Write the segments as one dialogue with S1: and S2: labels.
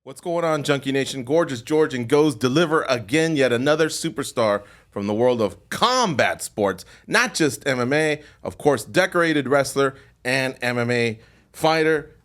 S1: What's going on, Junkie Nation? Gorgeous George and Goes deliver again, yet another superstar from the world of combat sports, not just MMA. Of course, decorated wrestler and MMA fighter,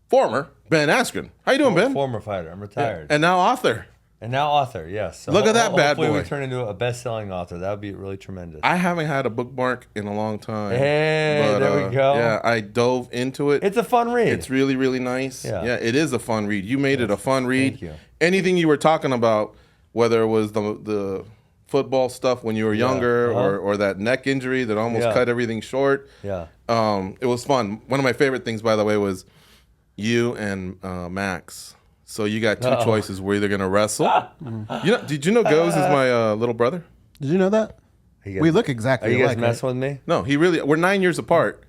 S1: former Ben Askren. How you doing, Ben?
S2: Former fighter. I'm retired.
S1: And now author.
S2: And now author, yes. So
S1: Look at that bad boy.
S2: Hopefully we turn into a best-selling author. That would be really tremendous.
S1: I haven't had a bookmark in a long time.
S2: Hey, there we go.
S1: Yeah, I dove into it.
S2: It's a fun read.
S1: It's really, really nice.
S2: Yeah,
S1: it is a fun read. You made it a fun read.
S2: Thank you.
S1: Anything you were talking about, whether it was the football stuff when you were younger or that neck injury that almost cut everything short.
S2: Yeah.
S1: It was fun. One of my favorite things, by the way, was you and Max. So you got two choices. We're either going to wrestle. Did you know Goes is my little brother?
S3: Did you know that? We look exactly alike.
S2: Are you guys messing with me?
S1: No, we're 9 years apart,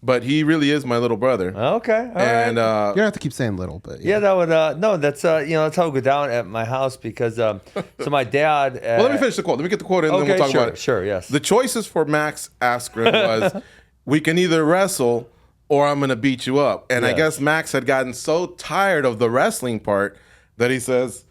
S1: but he really is my little brother.
S2: Okay. All right.
S1: And
S3: You don't have to keep saying little, but
S2: yeah, that would no. That's that's how it would go down at my house because so my dad.
S1: Well, let me finish the quote. Let me get the quote in, and then we'll talk about it.
S2: Sure. Yes.
S1: The choices for Max Askren was, we can either wrestle or I'm going to beat you up. And I guess Max had gotten so tired of the wrestling part that he says,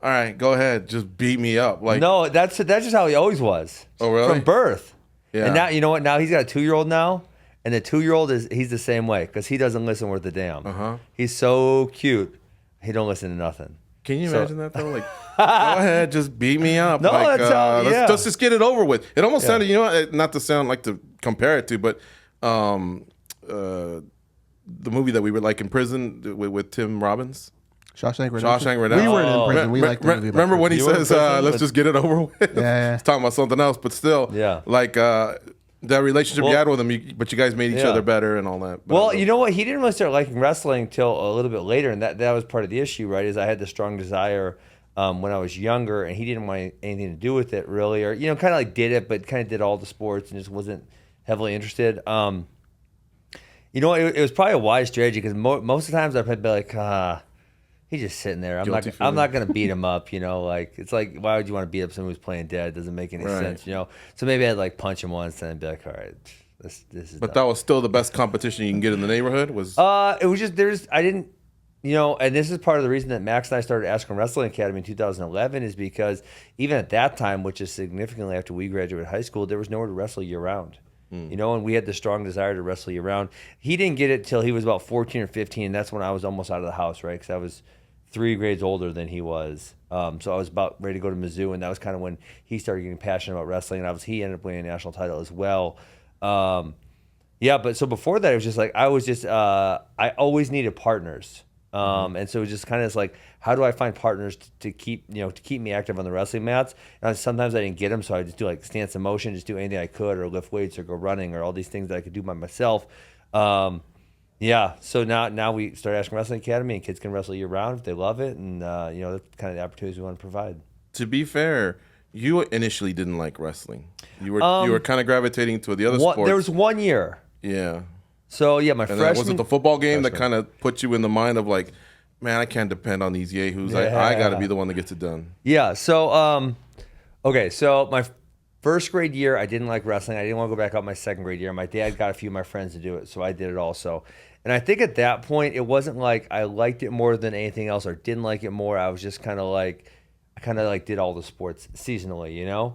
S1: all right, go ahead, just beat me up. Like,
S2: no, that's just how he always was.
S1: Oh, really?
S2: From birth.
S1: Yeah.
S2: And now, you know what? Now he's got a 2-year-old now, and the 2-year-old he's the same way because he doesn't listen worth a damn. He's so cute. He don't listen to nothing.
S1: Can you imagine that though? Like, go ahead, just beat me up.
S2: No,
S1: like,
S2: that's how,
S1: let's just get it over with. It almost sounded, not to sound like to compare it to, but the movie that we were like in prison with Tim Robbins.
S3: Shawshank Redemption.
S1: We
S3: weren't in prison. We liked the movie.
S1: Remember when he says, let's just get it over with?
S3: Yeah.
S1: He's talking about something else, but still, like that relationship you had with him, but you guys made each other better and all that. But
S2: well, you know what? He didn't really start liking wrestling until a little bit later, and that was part of the issue, right? Is I had the strong desire when I was younger, and he didn't want anything to do with it, really. Or, kind of like did it, but kind of did all the sports and just wasn't heavily interested. It was probably a wise strategy because most of the times I'd probably be like, he's just sitting there. I'm not going to beat him up, Like, it's like, why would you want to beat up someone who's playing dead? It doesn't make any sense, So maybe I'd like punch him once and then be like, all right, this is
S1: But that was still the best competition you can get in the neighborhood? It was
S2: just, I didn't, and this is part of the reason that Max and I started Askren Wrestling Academy in 2011 is because even at that time, which is significantly after we graduated high school, there was nowhere to wrestle year round. And we had the strong desire to wrestle year round. He didn't get it till he was about 14 or 15. And that's when I was almost out of the house, right? Because I was 3 grades older than he was. So I was about ready to go to Mizzou, and that was kind of when he started getting passionate about wrestling. And he ended up winning a national title as well. But so before that, it was just like I always needed partners. And so it was just kind of like, how do I find partners to keep me active on the wrestling mats? And sometimes I didn't get them, so I just do like stance and motion, just do anything I could, or lift weights, or go running, or all these things that I could do by myself. So now we start Askren Wrestling Academy, and kids can wrestle year round if they love it, and that's kind of the opportunities we want to provide.
S1: To be fair, you initially didn't like wrestling. You were kind of gravitating to the other sports.
S2: There was 1 year.
S1: Yeah.
S2: So my freshman.
S1: Was it the football game that kind of put you in the mind of like, man, I can't depend on these yahoos. I got to be the one that gets it done.
S2: Yeah. So So my first grade year, I didn't like wrestling. I didn't want to go back out my second grade year. My dad got a few of my friends to do it, so I did it also. And I think at that point, it wasn't like I liked it more than anything else or didn't like it more. I was just kind of like, did all the sports seasonally,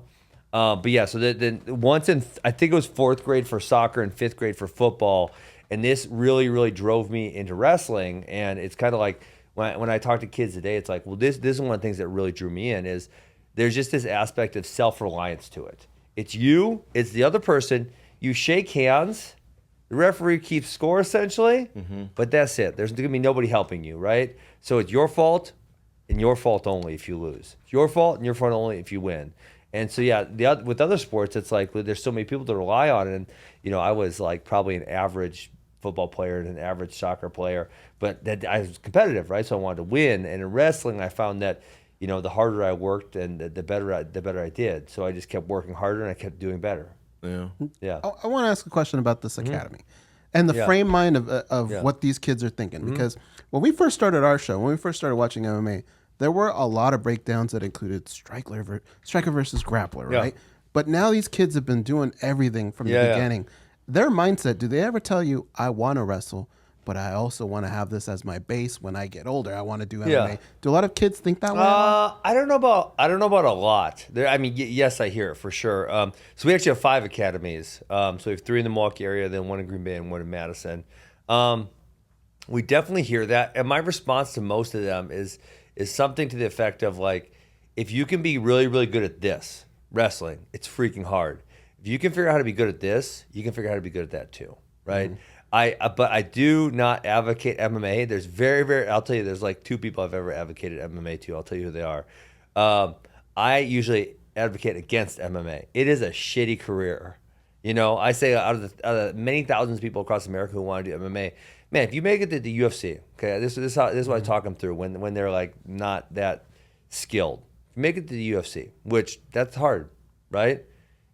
S2: So then once I think it was 4th grade for soccer and 5th grade for football, and this really, really drove me into wrestling. And it's kind of like when I talk to kids today, it's like, well, this is one of the things that really drew me in is there's just this aspect of self-reliance to it. It's you, it's the other person. You shake hands. The referee keeps score essentially, but that's it. There's going to be nobody helping you, right? So it's your fault and your fault only if you lose. It's your fault and your fault only if you win. And so, with other sports, it's like there's so many people to rely on. And, I was like probably an average football player and an average soccer player, but that I was competitive, right? So I wanted to win. And in wrestling, I found that, the harder I worked and the better I did. So I just kept working harder and I kept doing better. Yeah.
S3: I want to ask a question about this academy and the frame mind of what these kids are thinking. Because when we first started our show, when we first started watching MMA, there were a lot of breakdowns that included striker versus grappler, right? But now these kids have been doing everything from the beginning. Their mindset, do they ever tell you, I want to wrestle, but I also want to have this as my base when I get older. I want to do MMA.
S2: Yeah.
S3: Do a lot of kids think that way?
S2: I don't know about a lot. Yes, I hear it for sure. So we actually have 5 academies. So we have 3 in the Milwaukee area, then 1 in Green Bay and 1 in Madison. We definitely hear that, and my response to most of them is something to the effect of like, if you can be really, really good at this wrestling, it's freaking hard. If you can figure out how to be good at this, you can figure out how to be good at that too, right? But I do not advocate MMA. There's I'll tell you, there's like 2 people I've ever advocated MMA to. I'll tell you who they are. I usually advocate against MMA. It is a shitty career. You know, I say out of the many thousands of people across America who want to do MMA, man, if you make it to the UFC, okay, this is what I talk them through when they're like not that skilled. If you make it to the UFC, which that's hard, right?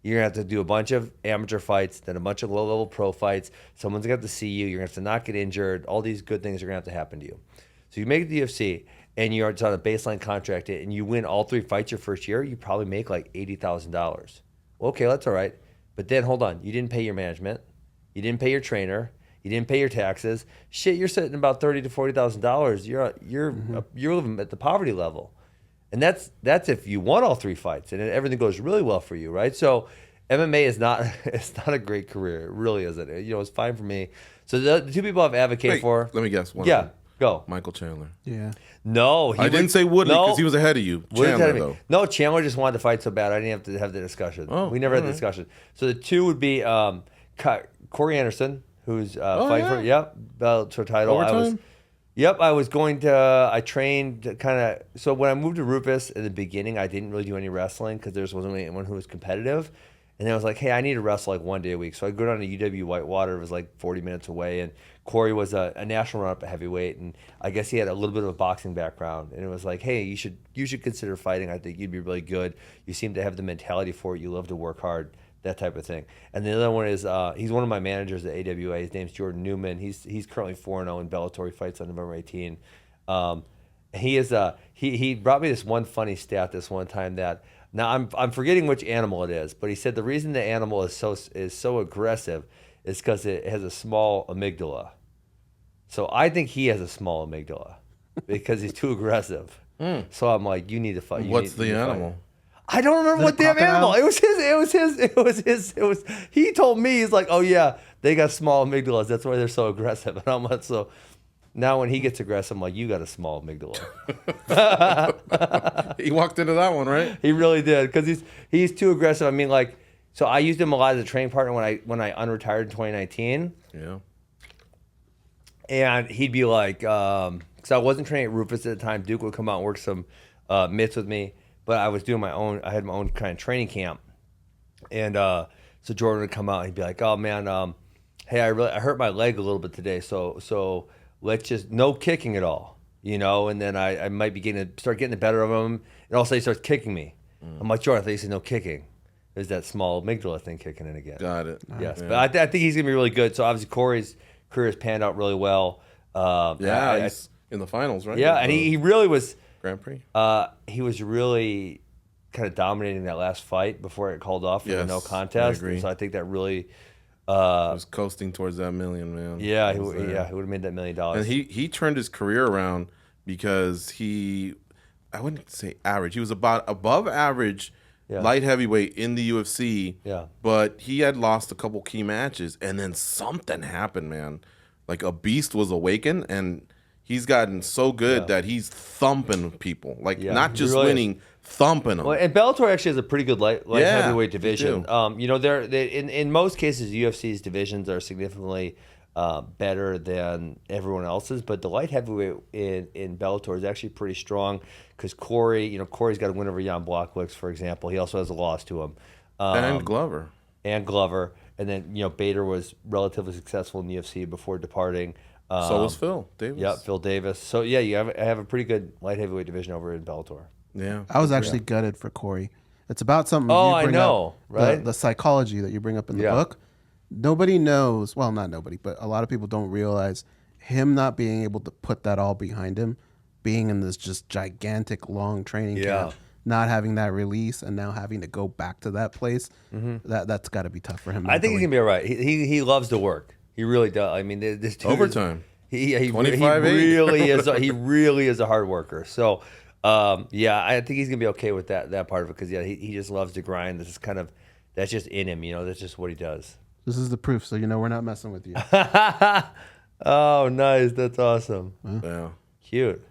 S2: You're going to have to do a bunch of amateur fights, then a bunch of low-level pro fights. Someone's going to have to see you. You're going to have to not get injured. All these good things are going to have to happen to you. So you make it to the UFC, and you're on a baseline contract, and you win all 3 fights your first year, you probably make like $80,000. Well, okay, that's all right. But then, hold on. You didn't pay your management. You didn't pay your trainer. You didn't pay your taxes. Shit, you're sitting about $30,000 to $40,000. You're living at the poverty level. And that's if you won all 3 fights and everything goes really well for you, right? So MMA is not a great career. It really isn't. You know, it's fine for me. So the 2 people I've advocated for.
S1: Let me guess. One
S2: Yeah,
S1: of them.
S2: go.
S1: Michael Chandler.
S3: Yeah.
S2: No,
S1: I didn't say Woodley because he was ahead of you. Chandler, though.
S2: No, Chandler just wanted to fight so bad. I didn't have to have the discussion. We never had the discussion. So the 2 would be Corey Anderson, who's fighting for Bellator title.
S1: Overtime?
S2: I was going to. I trained kind of. So when I moved to Rufus in the beginning, I didn't really do any wrestling because there wasn't anyone who was competitive. And then I was like, hey, I need to wrestle like 1 day a week. So I'd go down to UW Whitewater. It was like 40 minutes away. And Corey was a national run-up at heavyweight. And I guess he had a little bit of a boxing background. And it was like, hey, you should consider fighting. I think you'd be really good. You seem to have the mentality for it. You love to work hard, that type of thing. And the other one is, he's one of my managers at AWA. His name's Jordan Newman. He's currently 4-0 in Bellator. He fights on November 18. He brought me this one funny stat this one time that, now I'm forgetting which animal it is, but he said the reason the animal is so aggressive is because it has a small amygdala. So I think he has a small amygdala because he's too aggressive. So I'm like, you need to fight.
S1: What's the animal?
S2: I don't remember what damn animal. It was his. He told me, he's like, oh yeah, they got small amygdalas. That's why they're so aggressive. And I'm like, so now when he gets aggressive, I'm like, you got a small amygdala.
S1: He walked into that one, right?
S2: He really did, because he's too aggressive. I mean, like, so I used him a lot as a training partner when I unretired in 2019.
S1: Yeah.
S2: And he'd be like, because I wasn't training at Rufus at the time. Duke would come out and work some mitts with me, but I was doing my own. I had my own kind of training camp, and so Jordan would come out and he'd be like, "Oh man, hey, I hurt my leg a little bit today, so let's just no kicking at all, you know." And then I might be start getting the better of him, and all of a sudden he starts kicking me. I'm like, Jordan, I thought you said no kicking. There's that small amygdala thing kicking in again.
S1: Got it.
S2: Yes, yeah. But I think he's gonna be really good. So obviously Corey's career has panned out really well.
S1: He's in the finals, right?
S2: Yeah, and he really was
S1: Grand Prix.
S2: He was really kind of dominating that last fight before it called off for the no contest.
S1: I agree.
S2: So I think that really
S1: was coasting towards that $1 million, man.
S2: Yeah, he would have made that $1 million.
S1: And he turned his career around because I wouldn't say average. He was about above average light heavyweight in the UFC.
S2: Yeah.
S1: But he had lost a couple key matches, and then something happened, man. Like a beast was awakened, and he's gotten so good that he's thumping people. Like not just
S2: really
S1: winning, thumping them.
S2: Well, and Bellator actually has a pretty good light heavyweight division.
S1: They
S2: You know, in most cases, UFC's divisions are significantly better than everyone else's, but the light heavyweight in Bellator is actually pretty strong because Corey's got a win over Jan Blachowicz, for example. He also has a loss to him.
S1: And Glover.
S2: And then, Bader was relatively successful in the UFC before departing.
S1: So was Phil Davis.
S2: Yeah, Phil Davis. So, yeah, you have a pretty good light heavyweight division over in Bellator.
S1: Yeah.
S3: I was actually gutted for Corey. It's about something
S2: you
S3: bring
S2: I know,
S3: up,
S2: right?
S3: The psychology that you bring up in the book. Nobody knows, well, not nobody, but a lot of people don't realize him not being able to put that all behind him, being in this just gigantic, long training camp, not having that release, and now having to go back to that place. That's got to be tough for him.
S2: I think he's gonna be all right. He loves to work. He really does. I mean, this dude
S1: overtime.
S2: He
S1: 25-8.
S2: really is. He really is a hard worker. So, I think he's gonna be okay with that part of it because he just loves to grind. That's just in him. That's just what he does.
S3: This is the proof, so we're not messing with you.
S2: Oh, nice. That's awesome.
S1: Yeah.
S2: Cute.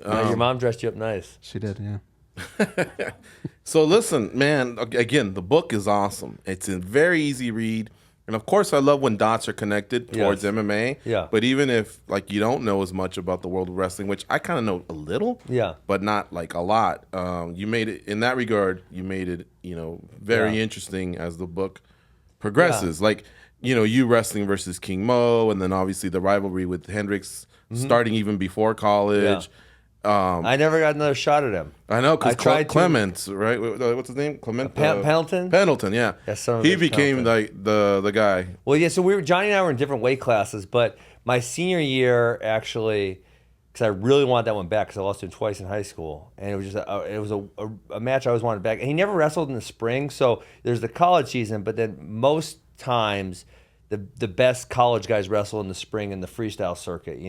S2: Your mom dressed you up nice.
S3: She did, yeah.
S1: So listen, man, again, the book is awesome. It's a very easy read. And of course, I love when dots are connected towards MMA.
S2: Yeah.
S1: But even if you don't know as much about the world of wrestling, which I kind of know a little, but not a lot, you made it in that regard. You made it, very interesting as the book progresses. You wrestling versus King Mo, and then obviously the rivalry with Hendricks starting even before college.
S2: I never got another shot at him.
S1: I know, because Clement, right? What's his name? Clement?
S2: Pendleton?
S1: Pendleton, yeah. He became the guy.
S2: Well, yeah, so Johnny and I were in different weight classes, but my senior year, actually, because I really wanted that one back because I lost him twice in high school. And it was just a match I always wanted back. And he never wrestled in the spring, so there's the college season, but then most times the best college guys wrestle in the spring in the freestyle circuit,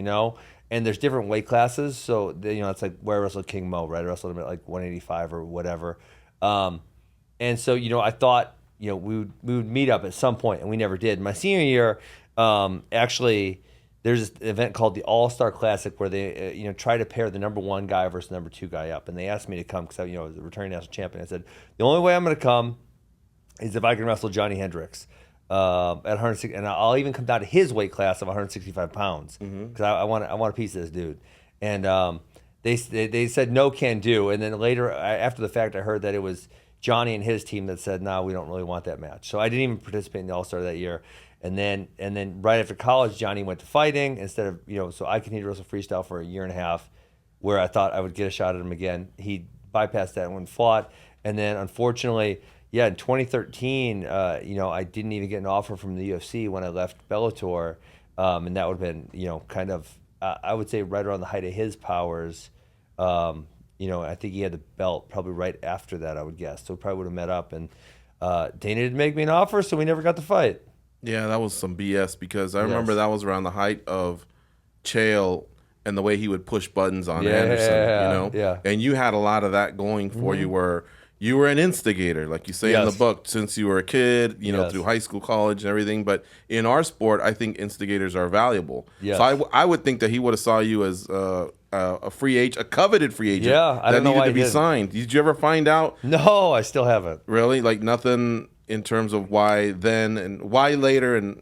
S2: And there's different weight classes, so it's like where I wrestled King Mo, right? I wrestled him at 185 or whatever, and so I thought we would meet up at some point, and we never did. My senior year, actually, there's this event called the All-Star Classic where they try to pair the number 1 guy versus the number 2 guy up, and they asked me to come because I was a returning national champion. I said the only way I'm going to come is if I can wrestle Johnny Hendricks. At 160, and I'll even come down to his weight class of 165 pounds because I want a piece of this dude. And they said no, can do. And then later, after the fact, I heard that it was Johnny and his team that said no, we don't really want that match. So I didn't even participate in the All-Star that year. And then right after college, Johnny went to fighting instead of so I continued to wrestle freestyle for a year and a half, where I thought I would get a shot at him again. He bypassed that and went and fought. And then unfortunately. Yeah, in 2013, I didn't even get an offer from the UFC when I left Bellator, and that would have been, kind of, I would say right around the height of his powers. I think he had the belt probably right after that, I would guess. So we probably would have met up, and Dana didn't make me an offer, so we never got to fight.
S1: Yeah, that was some BS because I remember that was around the height of Chael and the way he would push buttons on Anderson,
S2: Yeah.
S1: And you had a lot of that going for you where you were an instigator, like you say in the book, since you were a kid, through high school, college, and everything. But in our sport, I think instigators are valuable. Yes. So I would think that he would have saw you as a free agent, a coveted free agent that needed to be signed. Did you ever find out?
S2: No, I still haven't.
S1: Really? Nothing in terms of why then and why later? And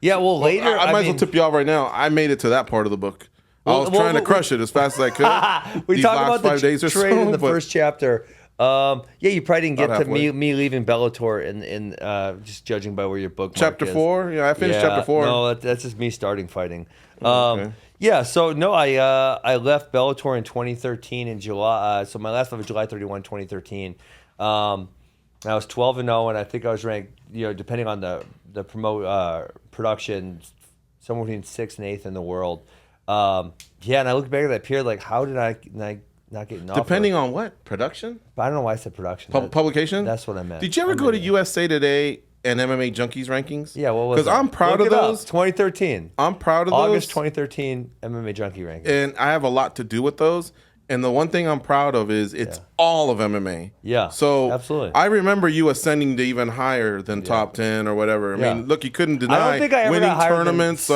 S2: later.
S1: I might as well tip you off right now. I made it to that part of the book. I was trying to crush it as fast as I could.
S2: We talked about the
S1: 5 days or
S2: trade
S1: so,
S2: in the first chapter. You probably didn't get to me leaving Bellator in just judging by where your book
S1: chapter
S2: is.
S1: 4. Yeah, I finished chapter 4.
S2: No, that's just me starting fighting.
S1: Okay.
S2: So no, I left Bellator in 2013 in July. So my last fight was July 31, 2013. I was 12-0, and I think I was ranked, depending on the production, somewhere between 6th and 8th in the world. And I look back at that period like, how did I not get an offer?
S1: Depending on what? Production?
S2: I don't know why I said production.
S1: Publication?
S2: That's what I meant.
S1: Did you ever go to USA Today and MMA Junkies rankings?
S2: Yeah, what was
S1: Because I'm proud of those.
S2: 2013.
S1: I'm proud of those.
S2: August 2013 MMA Junkie rankings.
S1: And I have a lot to do with those. And the one thing I'm proud of is it's all of MMA.
S2: Yeah,
S1: so
S2: absolutely.
S1: I remember you ascending to even higher than top 10 or whatever. I mean, look, you couldn't deny winning tournaments,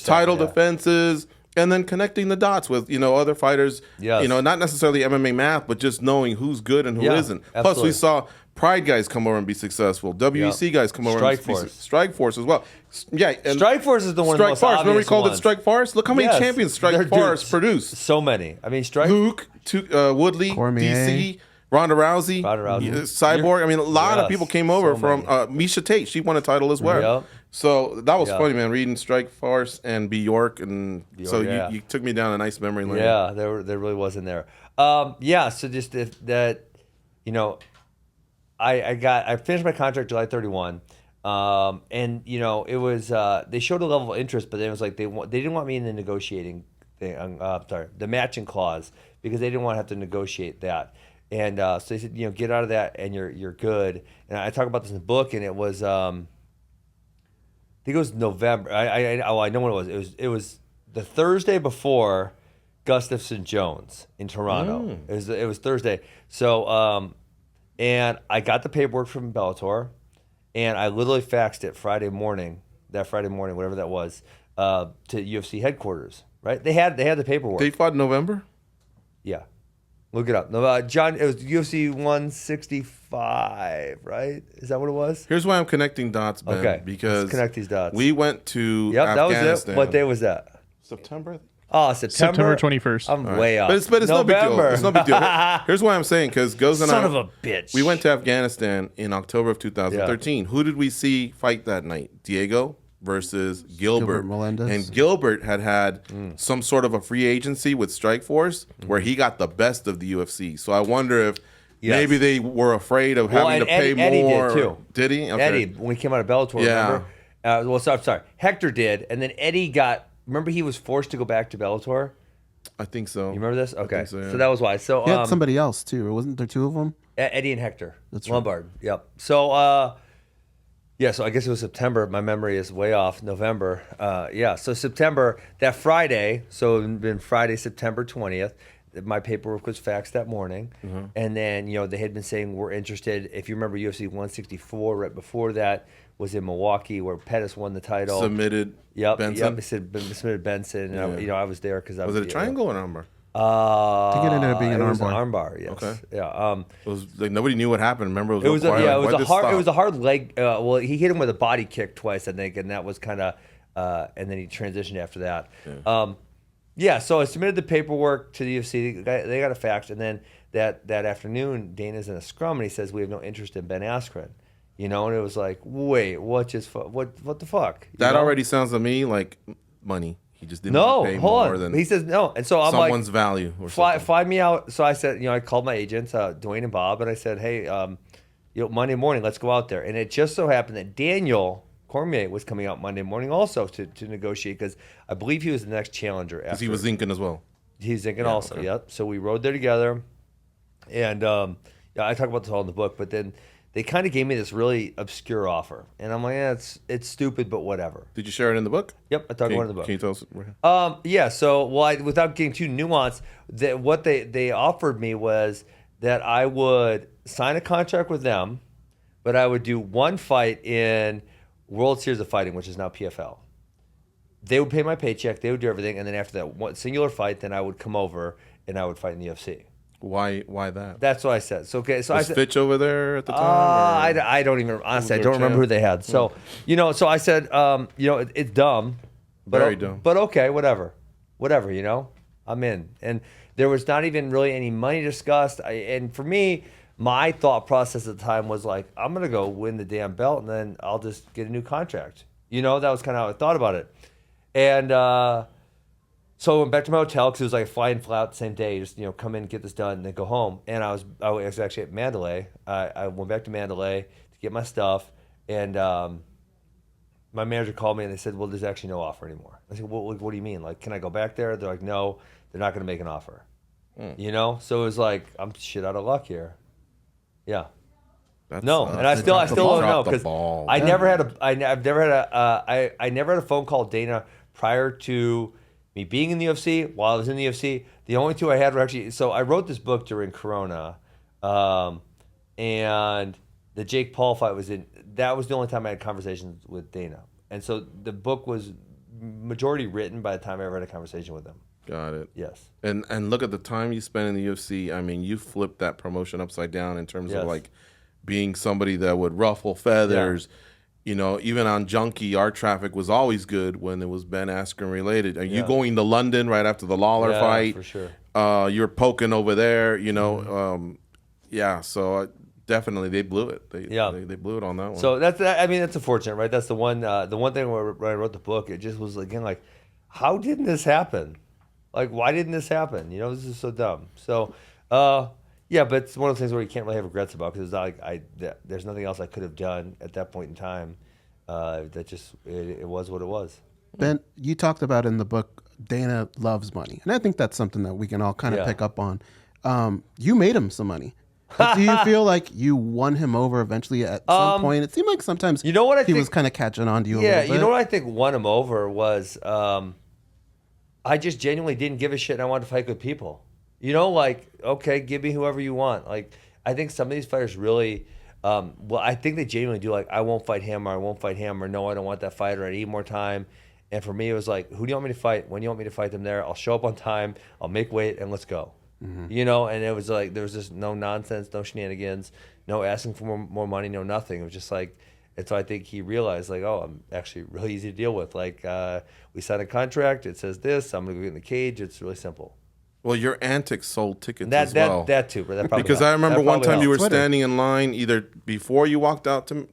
S1: title defenses, and then connecting the dots with, other fighters, not necessarily MMA math, but just knowing who's good and who isn't.
S2: Absolutely.
S1: Plus, we saw Pride guys come over and be successful. WEC guys come over and be successful. Strike Force as well. Yeah, and
S2: Strike Force is the one of the most obvious
S1: Remember we called
S2: ones.
S1: it Strike Force? Look how many champions Strike Force produced.
S2: So many. I mean,
S1: Luke, Woodley,
S3: Cormier.
S1: DC, Ronda Rousey, Cyborg. I mean, a lot of people came over from Misha Tate. She won a title as well.
S2: Yep.
S1: So that was funny, man, reading Strike Force and Bjork. And so you took me down a nice memory lane.
S2: Yeah, there really was in there. So just that, I finished my contract July 31. And it was they showed a level of interest, but it was like they didn't want me in the negotiating thing. The matching clause, because they didn't want to have to negotiate that. And so they said, get out of that, and you're good. And I talk about this in the book, and it was I think it was November. I know what it was. It was the Thursday before Gustafsson Jones in Toronto. It was Thursday. So, and I got the paperwork from Bellator, and I literally faxed it Friday morning, whatever that was, to UFC headquarters. Right? They had the paperwork.
S1: They fought in November?
S2: Yeah. Look it up. No, John, it was UFC 165, right? Is that what it was?
S1: Here's why I'm connecting dots, Ben.
S2: Okay.
S1: Because
S2: let's connect these dots.
S1: we went to
S2: Yep,
S1: Afghanistan.
S2: that was it. What day was that?
S1: September?
S2: Oh, September
S4: 21st.
S2: I'm way off.
S1: But it's no big deal.
S2: November.
S1: It's no big deal. Here's why I'm saying, because Goes and
S2: Son
S1: I,
S2: of a bitch.
S1: we went to Afghanistan in October of 2013. Who did we see fight that night? Diego versus Gilbert.
S3: Melendez.
S1: And Gilbert had some sort of a free agency with Strikeforce where he got the best of the UFC. So I wonder if maybe they were afraid of having to pay
S2: Eddie
S1: more.
S2: did too.
S1: Did he? Okay.
S2: Eddie, when he came out of Bellator, remember? Sorry. Hector did, and then Eddie remember he was forced to go back to Bellator?
S1: I think so.
S2: You remember this? Okay.
S1: so, yeah.
S2: So that was why. So
S3: He had somebody else too, or wasn't there two of them?
S2: Eddie and Hector.
S3: That's right.
S2: Lombard. Yep. So so I guess it was September. My memory is way off. November. So September, that Friday, so it had been Friday, September 20th, my paperwork was faxed that morning. And then, they had been saying we're interested. If you remember UFC 164, right before that was in Milwaukee where Pettis won the title.
S1: Submitted Benson?
S2: Yep, submitted Benson. And I was there because I
S1: Was it a triangle or an armbar?
S3: I think it ended up being an
S2: it was
S3: armbar.
S2: an armbar, yes.
S1: Okay.
S2: Yeah.
S1: It was like nobody knew what happened. Remember,
S2: It was
S1: quiet.
S2: it was
S1: Why'd
S2: a
S1: this
S2: hard.
S1: stop?
S2: It was a hard leg. Well, he hit him with a body kick twice, I think, and that was kind of. And then he transitioned after that. So I submitted the paperwork to the UFC. They got a fax, and then that afternoon, Dana's in a scrum, and he says we have no interest in Ben Askren. And it was like, wait, what the fuck?
S1: That already sounds to me like money. He just didn't pay
S2: hold
S1: more
S2: on.
S1: than
S2: He says no, and so I'm
S1: someone's
S2: like,
S1: value or something.
S2: fly me out. So I said, I called my agents, Dwayne and Bob, and I said, hey, Monday morning, let's go out there. And it just so happened that Daniel Cormier was coming out Monday morning also to negotiate because I believe he was the next challenger.
S1: Because he was Zinkin as well.
S2: He's Zinkin also, yep. So we rode there together, and I talk about this all in the book, but then they kind of gave me this really obscure offer. And I'm like, it's stupid, but whatever.
S1: Did you share it in the book?
S2: Yep, I talk about it in the book.
S1: Can you tell us?
S2: So without getting too nuanced, what they offered me was that I would sign a contract with them, but I would do one fight in World Series of Fighting, which is now PFL. They would pay my paycheck, they would do everything, and then after that one singular fight, then I would come over and I would fight in the UFC.
S1: Why that?
S2: That's what I said. So I said,
S1: Fitch over there at the time?
S2: I don't even honestly. I don't remember who they had. So so I said, it's dumb, but
S1: Very dumb.
S2: But okay, whatever, I'm in. And there was not even really any money discussed. And for me, my thought process at the time was like, I'm gonna go win the damn belt, and then I'll just get a new contract. That was kind of how I thought about it. And so I went back to my hotel because it was like fly in, fly out the same day. Just come in, get this done, and then go home. And I was actually at Mandalay. I went back to Mandalay to get my stuff, and my manager called me and they said, "Well, there's actually no offer anymore." I said, "Well, what do you mean? Like, can I go back there?" They're like, "No, they're not going to make an offer." So it was like I'm shit out of luck here. Yeah. And I still don't know because I never had a phone call Dana prior to me being in the UFC. While I was in the UFC, the only two I had were actually. So I wrote this book during Corona, and the Jake Paul fight was in. That was the only time I had conversations with Dana, and so the book was majority written by the time I ever had a conversation with him.
S1: Got it.
S2: Yes.
S1: And look at the time you spent in the UFC. I mean, you flipped that promotion upside down in terms of like being somebody that would ruffle feathers. Even on Junkie, our traffic was always good when it was Ben Askren related. Are you going to London right after the Lawler fight?
S2: For sure.
S1: You're poking over there, so definitely they blew it. They blew it on that one.
S2: So that's unfortunate, right? That's the one thing where I wrote the book. It just was again like, how didn't this happen? Like, why didn't this happen? This is so dumb. So, but it's one of those things where you can't really have regrets about because it's not like there's nothing else I could have done at that point in time. It was what it was.
S3: Ben, you talked about in the book, Dana loves money. And I think that's something that we can all kind of pick up on. You made him some money. But do you feel like you won him over eventually at some point? It seemed like sometimes he was kind of catching on to you a little bit.
S2: You know what I think won him over was I just genuinely didn't give a shit, and I wanted to fight good people. You know, like, okay, give me whoever you want. Like, I think some of these fighters really, I think they genuinely do, like, I won't fight him, or I won't fight him, or no, I don't want that fighter, I need more time. And for me, it was like, who do you want me to fight? When do you want me to fight them there? I'll show up on time, I'll make weight, and let's go. You know, and it was like, there was just no nonsense, no shenanigans, no asking for more money, no nothing. It was just like, and so I think he realized, like, oh, I'm actually really easy to deal with. Like, we signed a contract, it says this, I'm going to go get in the cage, it's really simple.
S1: Well, your antics sold tickets as well.
S2: That too, but that probably
S1: because
S2: helped.
S1: I remember one time you were
S3: Twitter.
S1: standing in line either before you walked out to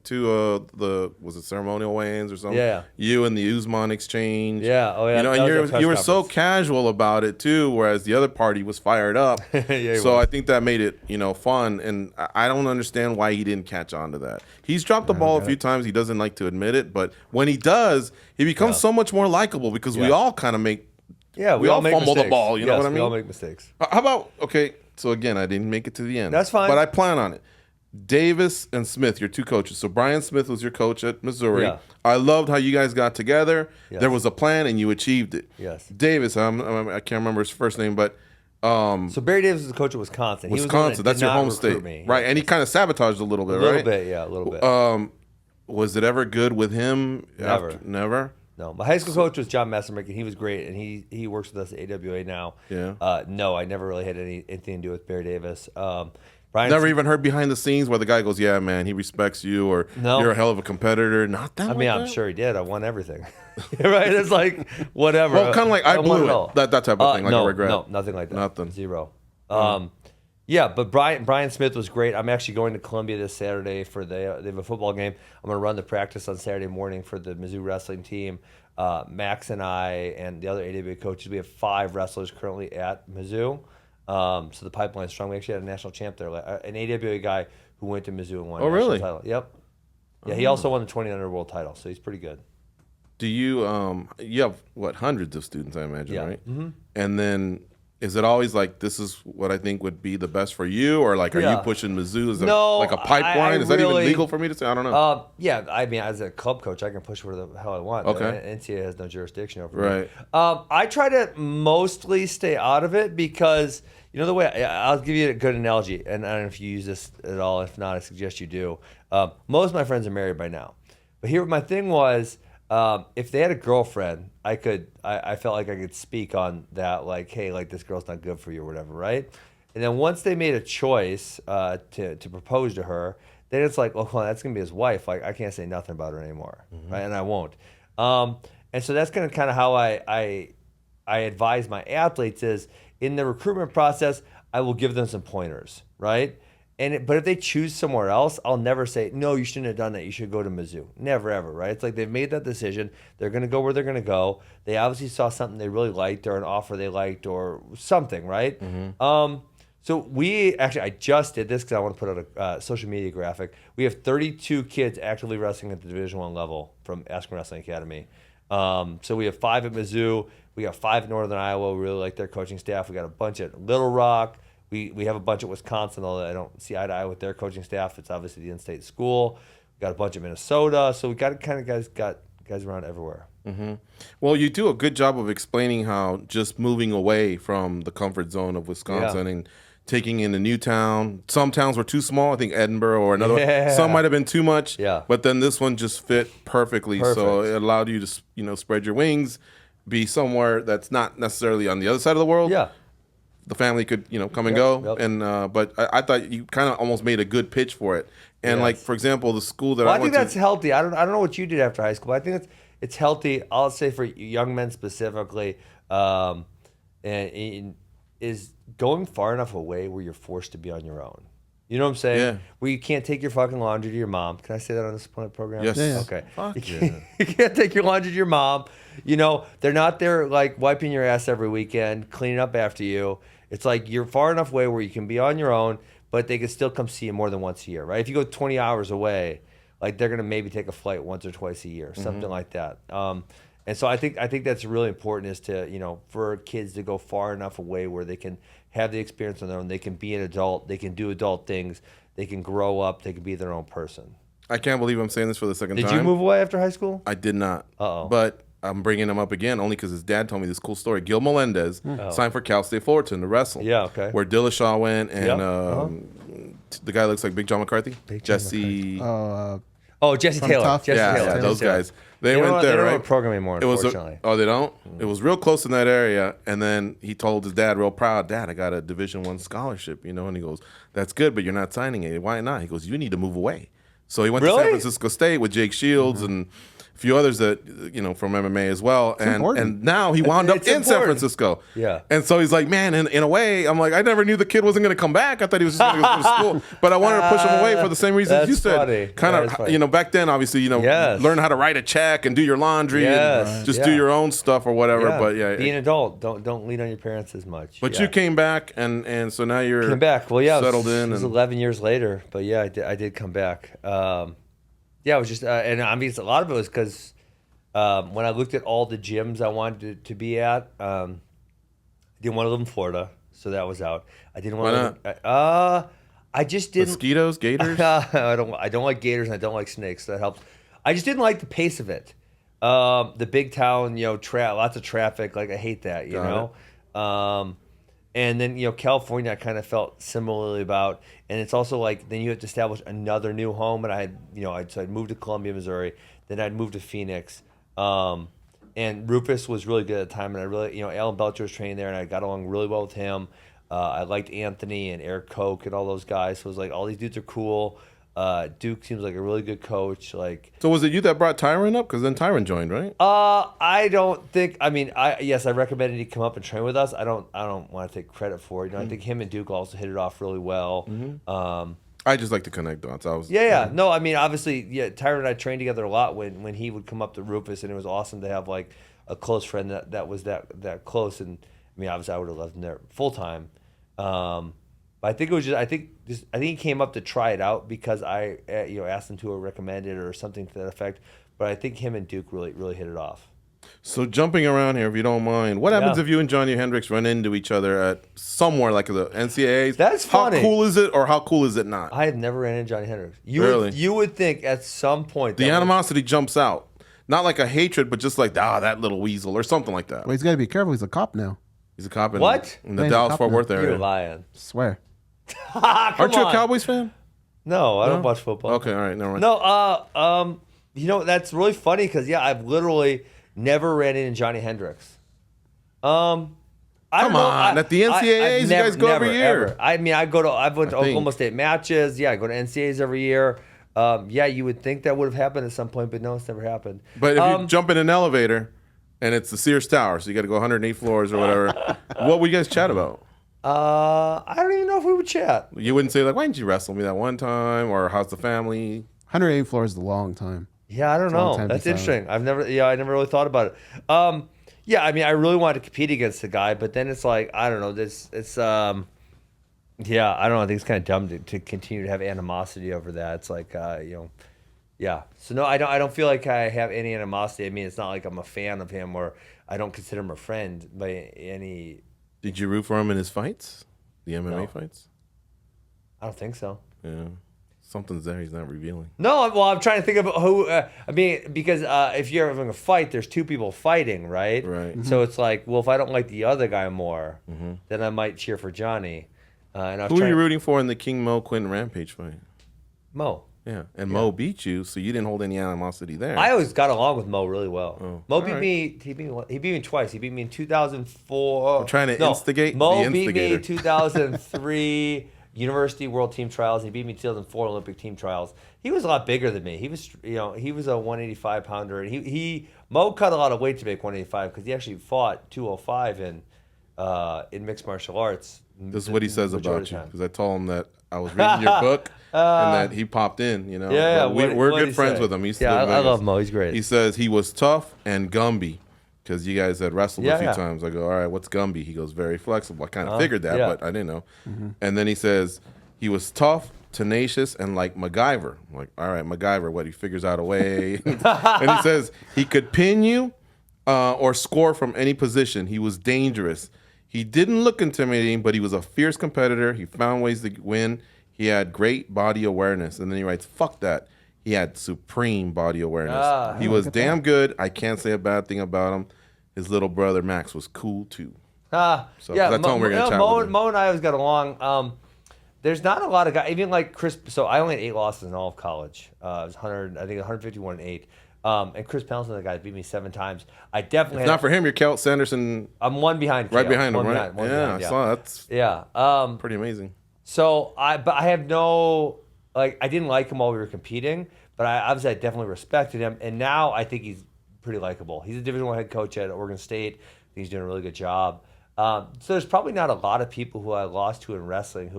S1: the was it ceremonial weigh-ins or something?
S2: Yeah.
S1: You and the Usman exchange.
S2: Yeah. Oh, yeah.
S1: You know,
S2: That was
S1: and
S2: our press
S1: you were so
S2: conference.
S1: casual about it too, whereas the other party was fired up. So I think that made it, fun. And I don't understand why he didn't catch on to that. He's dropped the ball a few times. He doesn't like to admit it, but when he does, he becomes so much more likable because we all kind of make.
S2: Yeah,
S1: we all
S2: make
S1: fumble the
S2: mistakes.
S1: ball. You know what I mean?
S2: We all make mistakes.
S1: How about, okay, so again, I didn't make it to the end.
S2: That's fine.
S1: But I plan on it. Davis and Smith, your two coaches. So Brian Smith was your coach at Missouri.
S2: Yeah.
S1: I loved how you guys got together.
S2: Yes.
S1: There was a plan and you achieved it.
S2: Yes.
S1: Davis, I can't remember his first name, but
S2: So Barry Davis was the coach of Wisconsin. He was the one
S1: Wisconsin,
S2: that
S1: that's
S2: did
S1: your
S2: not
S1: home
S2: recruit
S1: state.
S2: me.
S1: Right, and he kind of sabotaged a little bit,
S2: A little
S1: right?
S2: bit, yeah, a little bit.
S1: Was it ever good with him?
S2: Never.
S1: Never?
S2: No, my high school coach was John Messermick, and he was great, and he works with us at AWA now.
S1: Yeah.
S2: No, I never really had anything to do with Barry Davis. Brian,
S1: Never even heard behind the scenes where the guy goes, yeah, man, he respects you, or
S2: No.
S1: you're a hell of a competitor. Not that
S2: I mean, I'm sure he did. I won everything. Right? It's like, whatever.
S1: Well, kind of like I
S2: won
S1: blew
S2: it all.
S1: it. That type of thing, like
S2: no,
S1: a regret.
S2: No, nothing like that.
S1: Nothing.
S2: Zero. Yeah, but Brian Smith was great. I'm actually going to Columbia this Saturday they have a football game. I'm going to run the practice on Saturday morning for the Mizzou wrestling team. Max and I and the other AWA coaches, we have 5 wrestlers currently at Mizzou. So the pipeline's strong. We actually had a national champ there, an AWA guy who went to Mizzou and won a national title. Yep. Yeah, he also won the 20 world title, so he's pretty good.
S1: Do you you have hundreds of students, I imagine,
S2: Yeah.
S1: right? Mm-hmm. And then is it always like, this is what I think would be the best for you, or like, are you pushing Mizzou as like a pipeline? Is that even legal for me to say? I don't know.
S2: Yeah, I mean, as a club coach, I can push where the hell I want.
S1: Okay.
S2: NCAA has no jurisdiction over
S1: Right.
S2: me. I try to mostly stay out of it because, the way, I'll give you a good analogy, and I don't know if you use this at all. If not, I suggest you do. Most of my friends are married by now. But here, my thing was, if they had a girlfriend, I felt like I could speak on that, like, hey, like, this girl's not good for you or whatever, right? And then once they made a choice to propose to her, then it's like, well, that's gonna be his wife. Like, I can't say nothing about her anymore, right? And I won't. And so that's kind of how I advise my athletes is in the recruitment process, I will give them some pointers, right? But if they choose somewhere else, I'll never say, no, you shouldn't have done that. You should go to Mizzou. Never, ever, right? It's like they've made that decision. They're going to go where they're going to go. They obviously saw something they really liked or an offer they liked or something, right? So I just did this because I want to put out a social media graphic. We have 32 kids actively wrestling at the Division I level from Askren Wrestling Academy. So we have 5 at Mizzou. We got 5 at Northern Iowa. We really like their coaching staff. We got a bunch at Little Rock. We have a bunch at Wisconsin, although I don't see eye to eye with their coaching staff. It's obviously the in-state school. We got a bunch at Minnesota. So we got guys around everywhere.
S1: Mm-hmm. Well, you do a good job of explaining how just moving away from the comfort zone of Wisconsin and taking in a new town. Some towns were too small. I think Edinburgh or another one. Some might have been too much.
S2: Yeah.
S1: But then this one just fit perfectly. So it allowed you to spread your wings, be somewhere that's not necessarily on the other side of the world.
S2: Yeah.
S1: The family could, come and go.
S2: Yep.
S1: And but I thought you kind of almost made a good pitch for it. And like, for example, the school that
S2: I
S1: went
S2: think
S1: to.
S2: that's healthy. I don't know what you did after high school, but I think it's healthy. I'll say for young men specifically, is going far enough away where you're forced to be on your own. You know what I'm saying?
S1: Yeah.
S2: Where you can't take your fucking laundry to your mom. Can I say that on this program?
S1: Yes.
S3: Yeah.
S2: Okay.
S1: Fuck
S2: You can't take your laundry to your mom. They're not there like wiping your ass every weekend, cleaning up after you. It's like you're far enough away where you can be on your own, but they can still come see you more than once a year, right? If you go 20 hours away, like they're gonna maybe take a flight once or twice a year, something like that. And so I think that's really important is to for kids to go far enough away where they can have the experience on their own. They can be an adult. They can do adult things. They can grow up. They can be their own person.
S1: I can't believe I'm saying this for the second time.
S2: Did you move away after high school?
S1: I did not.
S2: Uh-oh.
S1: But I'm bringing him up again only because his dad told me this cool story. Gil Melendez signed for Cal State Fullerton to wrestle.
S2: Yeah, okay.
S1: Where Dillashaw went and the guy looks like Big John McCarthy. Jesse.
S2: Jesse Taylor.
S3: Tough.
S2: Jesse Taylor.
S1: Yeah, those guys. They
S2: don't
S1: went
S2: know-
S1: there,
S2: they don't
S1: right?
S2: know program anymore, unfortunately.
S1: They don't? It was real close in that area. And then he told his dad, real proud, Dad, I got a Division I scholarship, And he goes, that's good, but you're not signing it. Why not? He goes, you need to move away. So he went to San Francisco State with Jake Shields and a few others that, from MMA as well. And now he wound up in San Francisco.
S2: Yeah.
S1: And so he's like, man, in a way, I'm like, I never knew the kid wasn't going to come back. I thought he was just going to go to school. But I wanted to push him away for the same reasons you said.
S2: Funny.
S1: Kind of, back then, obviously, learn how to write a check and do your laundry and just do your own stuff or whatever.
S2: Yeah.
S1: But yeah.
S2: Be an adult. Don't lean on your parents as much.
S1: But you came back, and so now you're settled in.
S2: It was 11 years later. But yeah, I did come back. It was just, and I mean, a lot of it was because when I looked at all the gyms I wanted to be at, I didn't want to live in Florida, so that was out. I didn't want to. I just didn't.
S1: Mosquitoes, gators.
S2: I don't like gators, and I don't like snakes. That helped. I just didn't like the pace of it. The big town, lots of traffic. Like I hate that, And then, California, I kind of felt similarly about. And it's also like, then you have to establish another new home. And I had, so I'd moved to Columbia, Missouri. Then I'd moved to Phoenix. And Rufus was really good at the time. And I really, Alan Belcher was training there. And I got along really well with him. I liked Anthony and Eric Koch and all those guys. So it was like, all these dudes are cool. Duke seems like a really good coach.
S1: So was it you that brought Tyron up? Because then Tyron joined, right?
S2: I don't think. I mean, I recommended he come up and train with us. I don't want to take credit for it. I think him and Duke also hit it off really well.
S1: I just like to connect dots.
S2: No, I mean, obviously, Tyron and I trained together a lot when he would come up to Rufus, and it was awesome to have like a close friend that was that close. And I mean, obviously, I would have loved him there full time. But I think it was just I think he came up to try it out because I asked him to or recommended it or something to that effect. But I think him and Duke really hit it off.
S1: So jumping around here, if you don't mind, what happens if you and Johnny Hendricks run into each other at somewhere like the NCAAs?
S2: That's funny.
S1: How cool is it, or how cool is it not?
S2: I have never ran into Johnny Hendricks.
S1: Really?
S2: You would think at some point
S1: the animosity jumps out, not like a hatred, but just like that little weasel or something like that.
S3: Well, he's got to be careful. He's a cop now.
S1: He's a cop in
S3: Yeah,
S1: the Dallas-Fort Worth area.
S2: You're lying.
S3: Swear.
S1: Aren't you a Cowboys fan?
S2: No, I don't watch football.
S1: Okay, all right, never mind.
S2: No, that's really funny because I've literally never ran into Johnny Hendricks. I don't know.
S1: At the NCAAs, you guys go every year.
S2: Ever. I mean, I went to Oklahoma State matches. Yeah, I go to NCAAs every year. You would think that would have happened at some point, but no, it's never happened.
S1: But if you jump in an elevator and it's the Sears Tower, so you got to go 108 floors or whatever, what would you guys chat about?
S2: I don't even know if we would chat.
S1: You wouldn't say like, "Why didn't you wrestle me that one time?" or "How's the family?"
S3: 108 floors is a long time.
S2: Yeah, I don't know. That's interesting. I never really thought about it. I mean, I really wanted to compete against the guy, but then it's like, I don't know. I don't know. I think it's kind of dumb to continue to have animosity over that. It's like, yeah. So no, I don't feel like I have any animosity. I mean, it's not like I'm a fan of him or I don't consider him a friend by any.
S1: Did you root for him in his fights? The MMA fights?
S2: I don't think so.
S1: Yeah. Something's there he's not revealing.
S2: No, well, I'm trying to think of who. Because if you're having a fight, there's two people fighting, right?
S1: Right.
S2: Mm-hmm. So it's like, well, if I don't like the other guy more, then I might cheer for Johnny.
S1: Who are you rooting for in the King Mo Quinton Rampage fight?
S2: Mo.
S1: Yeah, and Mo beat you, so you didn't hold any animosity there.
S2: I always got along with Mo really well.
S1: Oh,
S2: Mo beat me. He beat me twice. He beat me in 2004.
S1: I'm trying to instigate.
S2: Mo beat me in 2003 University World Team Trials. He beat me in 2004 Olympic Team Trials. He was a lot bigger than me. He was, he was a 185 pounder. And Mo cut a lot of weight to make 185 because he actually fought 205 in mixed martial arts.
S1: This is what he says about you because I told him that I was reading your book and that he popped in.
S2: Yeah.
S1: We're good friends with him.
S2: I love Mo. He's great.
S1: He says he was tough and Gumby because you guys had wrestled a few times. I go, all right, what's Gumby? He goes, very flexible. I kind of figured that, but I didn't know. Mm-hmm. And then he says he was tough, tenacious, and like MacGyver. I'm like, all right, MacGyver, what? He figures out a way. And he says he could pin you or score from any position. He was dangerous. He didn't look intimidating, but he was a fierce competitor. He found ways to win. He had great body awareness. And then he writes, fuck that. he had supreme body awareness. He was damn good. I can't say a bad thing about him. His little brother Max was cool too.
S2: Yeah,
S1: that's all we're gonna chat with him.
S2: Mo and I always got along. There's not a lot of guys, even like Chris. So I only had 8 losses in all of college. It was 151 and 8. And Chris Pendleton, the guy that beat me 7 times. I definitely.
S1: If not for him, you're Kel Sanderson.
S2: I'm one behind.
S1: Right
S2: Kale.
S1: behind him, right?
S2: Behind,
S1: I saw that.
S2: Yeah.
S1: Pretty amazing.
S2: So I have no, like, I didn't like him while we were competing, but I definitely respected him, and now I think he's pretty likable. He's a Division I head coach at Oregon State. He's doing a really good job. So there's probably not a lot of people who I lost to in wrestling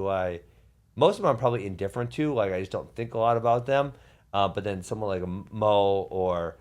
S2: most of them I'm probably indifferent to. Like, I just don't think a lot about them. But then someone like a Mo or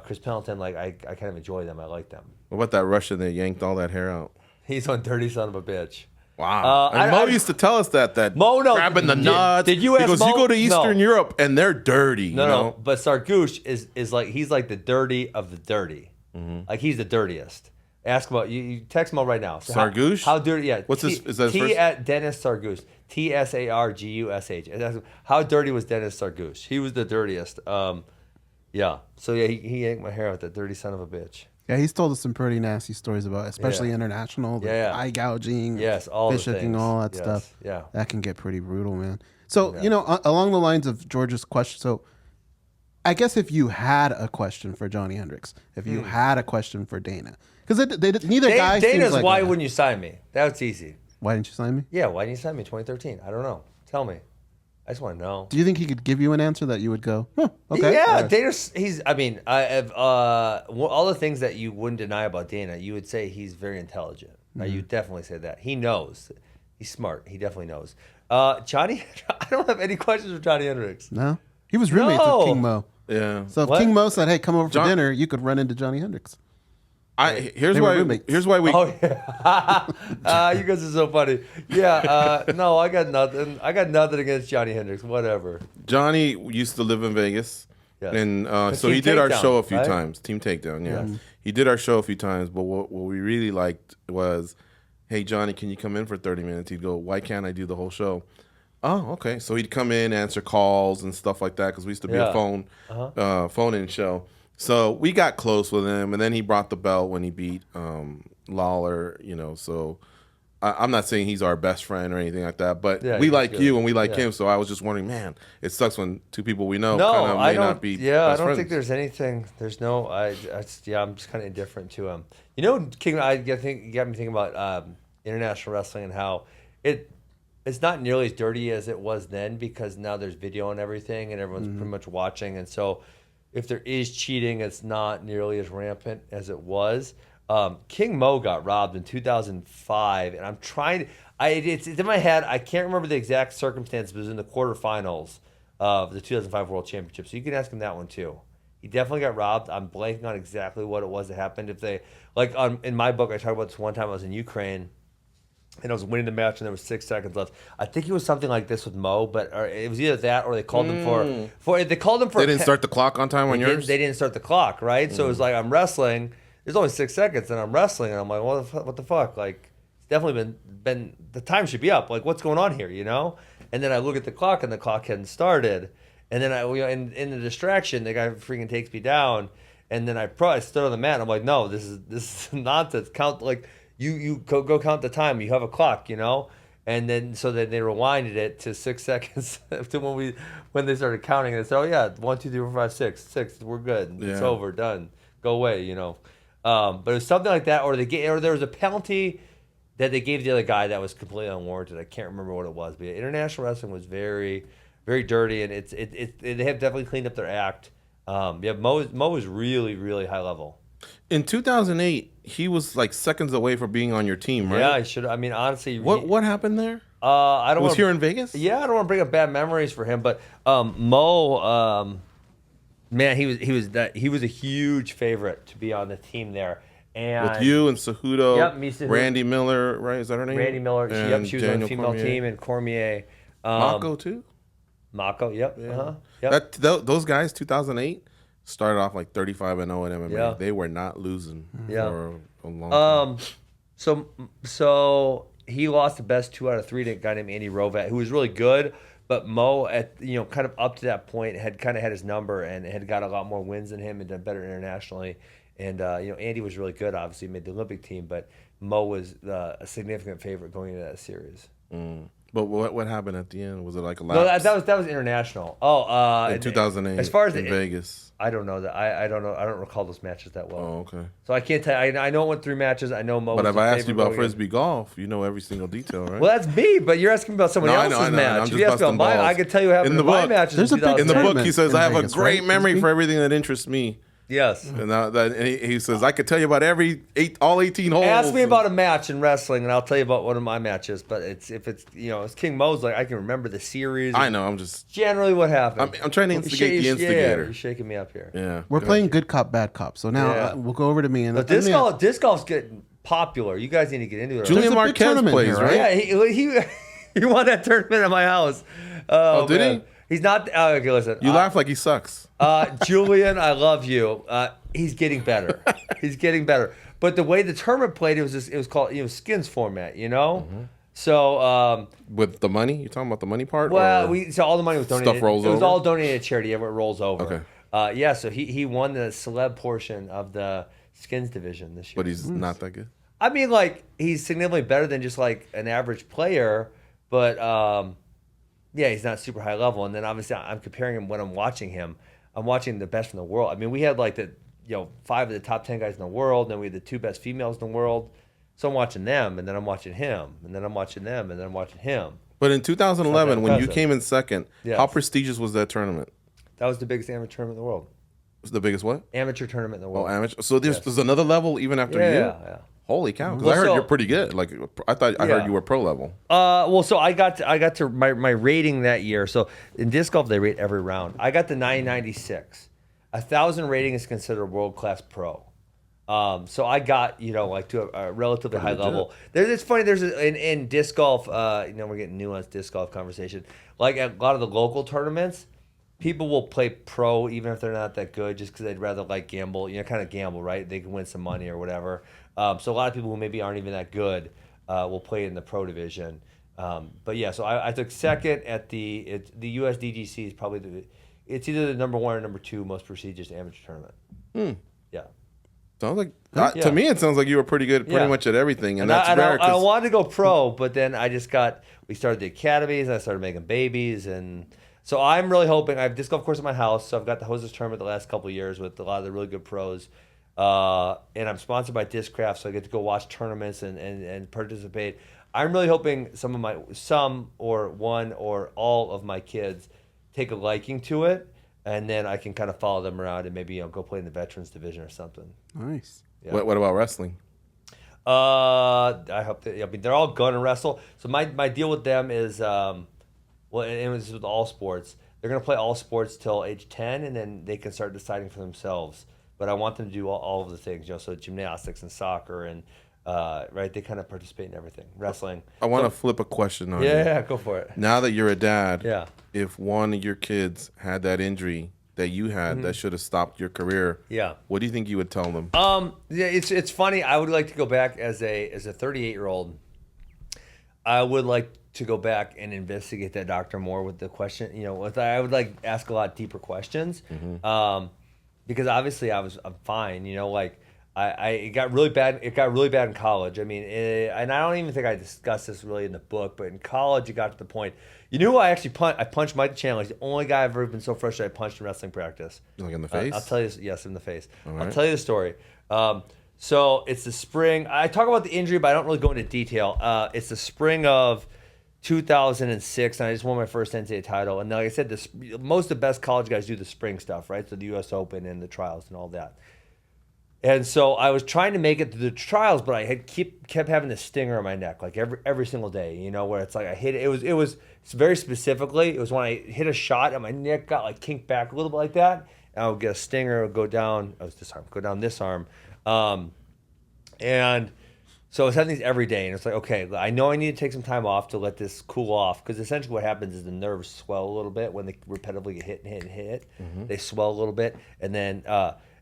S2: Chris Pendleton, like, I kind of enjoy them. I like them.
S1: What about that Russian that yanked all that hair out?
S2: He's one dirty son of a bitch.
S1: Wow. And Mo used to tell us that
S2: Mo, no,
S1: grabbing the nuts.
S2: Did you ask
S1: He goes,
S2: Mo?
S1: you go to Eastern Europe and they're dirty.
S2: No. But Sargouche is like, he's like the dirty of the dirty. Mm-hmm. Like, he's the dirtiest. Ask about you text Mo right now. So
S1: Sargouche?
S2: How dirty? Yeah.
S1: What's his? Is that his first?
S2: At Dennis Sargouche. Tsargush. How dirty was Dennis Sargouche? He was the dirtiest. Yeah. So yeah, he yanked my hair out. That dirty son of a bitch.
S3: Yeah, he's told us some pretty nasty stories about, especially international, eye gouging,
S2: all
S3: fish hooking, all that stuff.
S2: Yeah,
S3: that can get pretty brutal, man. So along the lines of George's question, so I guess if you had a question for Johnny Hendricks, if you had a question for Dana, because neither guy.
S2: Dana's
S3: like
S2: why wouldn't you sign me? That's easy.
S3: Why didn't you sign me?
S2: Yeah, why didn't you sign me in 2013? I don't know. Tell me. I just want to know.
S3: Do you think he could give you an answer that you would go, okay?
S2: Yeah, Dana's. I have all the things that you wouldn't deny about Dana. You would say he's very intelligent. Mm-hmm. You definitely say that. He knows. He's smart. He definitely knows. Johnny, I don't have any questions for Johnny Hendricks.
S3: No, he was roommates with King Mo.
S1: Yeah.
S3: So if King Mo said, "Hey, come over for dinner," you could run into Johnny Hendricks.
S1: Here's why we.
S2: Oh yeah, you guys are so funny. Yeah, no, I got nothing. I got nothing against Johnny Hendricks. Whatever.
S1: Johnny used to live in Vegas, and so he did our show a few times. Team Takedown, yeah. Yes. He did our show a few times, but what we really liked was, "Hey Johnny, can you come in for 30 minutes?" He'd go, "Why can't I do the whole show?" Oh, okay. So he'd come in, answer calls and stuff like that, because we used to be a phone-in show. So we got close with him, and then he brought the belt when he beat Lawler. So I'm not saying he's our best friend or anything like that, but we like you and we like him. So I was just wondering, man, it sucks when two people we know may not be.
S2: Yeah,
S1: best
S2: I don't
S1: friends.
S2: think there's anything. There's no. I'm just kind of indifferent to him. King, you got me thinking about international wrestling and how it's not nearly as dirty as it was then, because now there's video and everything, and everyone's pretty much watching, and so. If there is cheating, it's not nearly as rampant as it was. King Mo got robbed in 2005, and I'm trying to. It's in my head. I can't remember the exact circumstances, but it was in the quarterfinals of the 2005 World Championship. So you can ask him that one too. He definitely got robbed. I'm blanking on exactly what it was that happened. If they in my book, I talk about this one time I was in Ukraine. And I was winning the match, and there was 6 seconds left. I think it was something like this with Mo, but it was either that or they called him for. They called him for.
S1: They didn't start the clock on time on yours.
S2: They didn't start the clock, right? So it was like I'm wrestling. There's only 6 seconds, and I'm wrestling, and I'm like, what the fuck? Like, it's definitely been the time should be up. Like, what's going on here? And then I look at the clock, and the clock hadn't started. And then in the distraction, the guy freaking takes me down, and then I stood on the mat, and I'm like, no, this is nonsense. Count like. You go count the time. You have a clock, and then so then they rewinded it to 6 seconds to when they started counting. And they said, "Oh yeah, 1, 2, 3, 4, 5, 6. We're good. It's over. Done. Go away." But it was something like that, or there was a penalty that they gave the other guy that was completely unwarranted. I can't remember what it was, but international wrestling was very, very dirty, and they have definitely cleaned up their act. Mo is really, really high level.
S1: In 2008, he was like seconds away from being on your team, right?
S2: Yeah, I should. I mean, honestly,
S1: what happened there?
S2: I don't.
S1: Was here in Vegas?
S2: Yeah, I don't want to bring up bad memories for him, but Mo, man, he was a huge favorite to be on the team there. And
S1: with you and Cejudo,
S2: Cejudo,
S1: Randy Miller, right? Is that her name?
S2: Randy Miller. She was on the female team, and Cormier.
S1: Mako too.
S2: Mako, yep.
S1: Yeah.
S2: Yep.
S1: Those guys, 2008. Started off like 35-0 in MMA. Yeah. They were not losing for a long time.
S2: So he lost the best 2 out of 3 to a guy named Andy Rovat, who was really good. But Mo, kind of up to that point, had kind of had his number and had got a lot more wins than him and done better internationally. And Andy was really good. Obviously, made the Olympic team, but Mo was a significant favorite going into that series.
S1: But what happened at the end? Was it like a lapse?
S2: No, that was international.
S1: In 2008,
S2: as far as
S1: in Vegas.
S2: I don't know that. I don't know. I don't recall those matches that well.
S1: Oh, okay.
S2: So I can't tell you. I know it went 3 matches. I know Mo.
S1: But
S2: was
S1: if I asked you about Frisbee golf, you know every single detail, right?
S2: Well, that's me. But you're asking about someone else's
S1: I know.
S2: match.
S1: I'm
S2: If
S1: just
S2: you ask about
S1: busting
S2: mine,
S1: balls.
S2: I could tell you what happened in my matches.
S3: There's a big
S1: In the book,
S3: tournament
S1: he says,
S3: in
S1: I have
S3: Vegas,
S1: a great
S3: right?
S1: memory
S3: Frisbee?
S1: for everything that interests me.
S2: Yes.
S1: And he says, I could tell you about all 18 holes.
S2: Ask me about a match in wrestling, and I'll tell you about one of my matches. But if it's it's King Mo's, like I can remember the series.
S1: I know. I'm just
S2: generally what happened.
S1: I'm trying to instigate the instigator.
S2: You're shaking me up here.
S1: Yeah.
S3: We're playing good cop, bad cop. So now we'll go over to me. And
S2: But disc golf's getting popular. You guys need to get into it.
S1: Julian
S3: There's a big
S1: Marquez
S3: tournament
S1: plays,
S3: here,
S1: right?
S3: right?
S2: Yeah, he won that tournament at my house.
S1: Oh, did
S2: man.
S1: he?
S2: He's not. Okay, listen.
S1: You laugh like he sucks.
S2: Julian, I love you. He's getting better. He's getting better. But the way the tournament played, it was called skins format. So
S1: With the money? You talking about the money part?
S2: well,
S1: or
S2: so all the money was donated.
S1: Stuff rolls
S2: it was
S1: over?
S2: all donated to charity. It rolls over.
S1: Okay.
S2: So he won the celeb portion of the skins division this year.
S1: But he's not that good.
S2: I mean, like he's significantly better than just like an average player, but he's not super high level. And then obviously I'm comparing him when I'm watching him. I'm watching the best in the world. I mean, we had like the 5 of the top 10 guys in the world, and then we had the 2 best females in the world. So I'm watching them, and then I'm watching him, and then I'm watching them, and then I'm watching him.
S1: But in 2011, when you
S2: impressive.
S1: came in second,
S2: Yes.
S1: how prestigious was that tournament?
S2: That was the biggest amateur tournament in the world.
S1: Was the biggest what?
S2: Amateur tournament in the world.
S1: Oh, amateur. So there's another level even after you?
S2: Yeah.
S1: Holy cow! Because
S2: Well,
S1: I heard
S2: so-
S1: you're pretty good. Like I thought I heard you were pro level.
S2: So I got to my rating that year. So in disc golf, they rate every round. I got the 996. 1,000 rating is considered world class pro. So I got to a relatively high level. It's funny. There's in disc golf. We're getting nuanced disc golf conversation. Like at a lot of the local tournaments, people will play pro even if they're not that good, just because they'd rather like gamble. Kind of gamble, right? They can win some money or whatever. So a lot of people who maybe aren't even that good will play in the pro division. But yeah, so I took second at the USDGC is probably it's either the number 1 or number 2 most prestigious amateur tournament. Yeah.
S1: Sounds like to me it sounds like you were pretty good pretty much at everything, and that's rare.
S2: I wanted to go pro, but then we started the academies, and I started making babies, and so I'm really hoping I have a disc golf course at my house, so I've got the hostess tournament the last couple of years with a lot of the really good pros, and I'm sponsored by Discraft, so I get to go watch tournaments and participate. I'm really hoping some or one or all of my kids take a liking to it, and then I can kind of follow them around and maybe go play in the veterans division or something.
S3: Nice.
S2: Yeah.
S1: What about wrestling?
S2: I hope that they're all gonna wrestle. So my deal with them is and it was with all sports. They're gonna play all sports till age 10, and then they can start deciding for themselves. But I want them to do all of the things, so gymnastics and soccer and right. They kind of participate in everything. Wrestling.
S1: I want to flip a question on you.
S2: Yeah, go for it.
S1: Now that you're a dad,
S2: if
S1: one of your kids had that injury that you had that should have stopped your career, what do you think you would tell them?
S2: It's funny. I would like to go back as a 38-year-old. I would like to go back and investigate that doctor more with the question. I would like ask a lot deeper questions. Because obviously I'm fine. It got really bad. It got really bad in college. I mean, and I don't even think I discussed this really in the book, but in college, it got to the point. You knew who I actually punched? I punched Mike Chandler. He's the only guy I've ever been so frustrated I punched in wrestling practice.
S1: Like in the face?
S2: I'll tell you. Yes, in the face.
S1: All
S2: I'll tell you the story. So it's the spring. I talk about the injury, but I don't really go into detail. It's the spring of 2006, and I just won my first NCAA title. And like I said, most of the best college guys do the spring stuff, right? So the U.S. Open and the trials and all that. And so I was trying to make it to the trials, but I had kept having this stinger on my neck, like every single day. Where it's like I hit it. It was very specifically. It was when I hit a shot and my neck got like kinked back a little bit like that, and I would get a stinger, it would go down. Go down this arm, and so I was having these every day, and it's like, okay, I know I need to take some time off to let this cool off, because essentially what happens is the nerves swell a little bit when they repetitively get hit and hit and hit. They swell a little bit, and then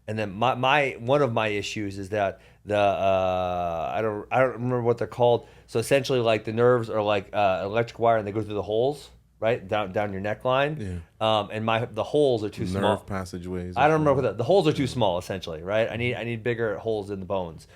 S2: And then my one of my issues is that the I don't remember what they're called. So essentially, like the nerves are like electric wire, and they go through the holes right down your neckline. Yeah. And the holes are too small.
S1: Nerve passageways.
S2: I don't remember what the holes are too small. Essentially, right? I need bigger holes in the bones.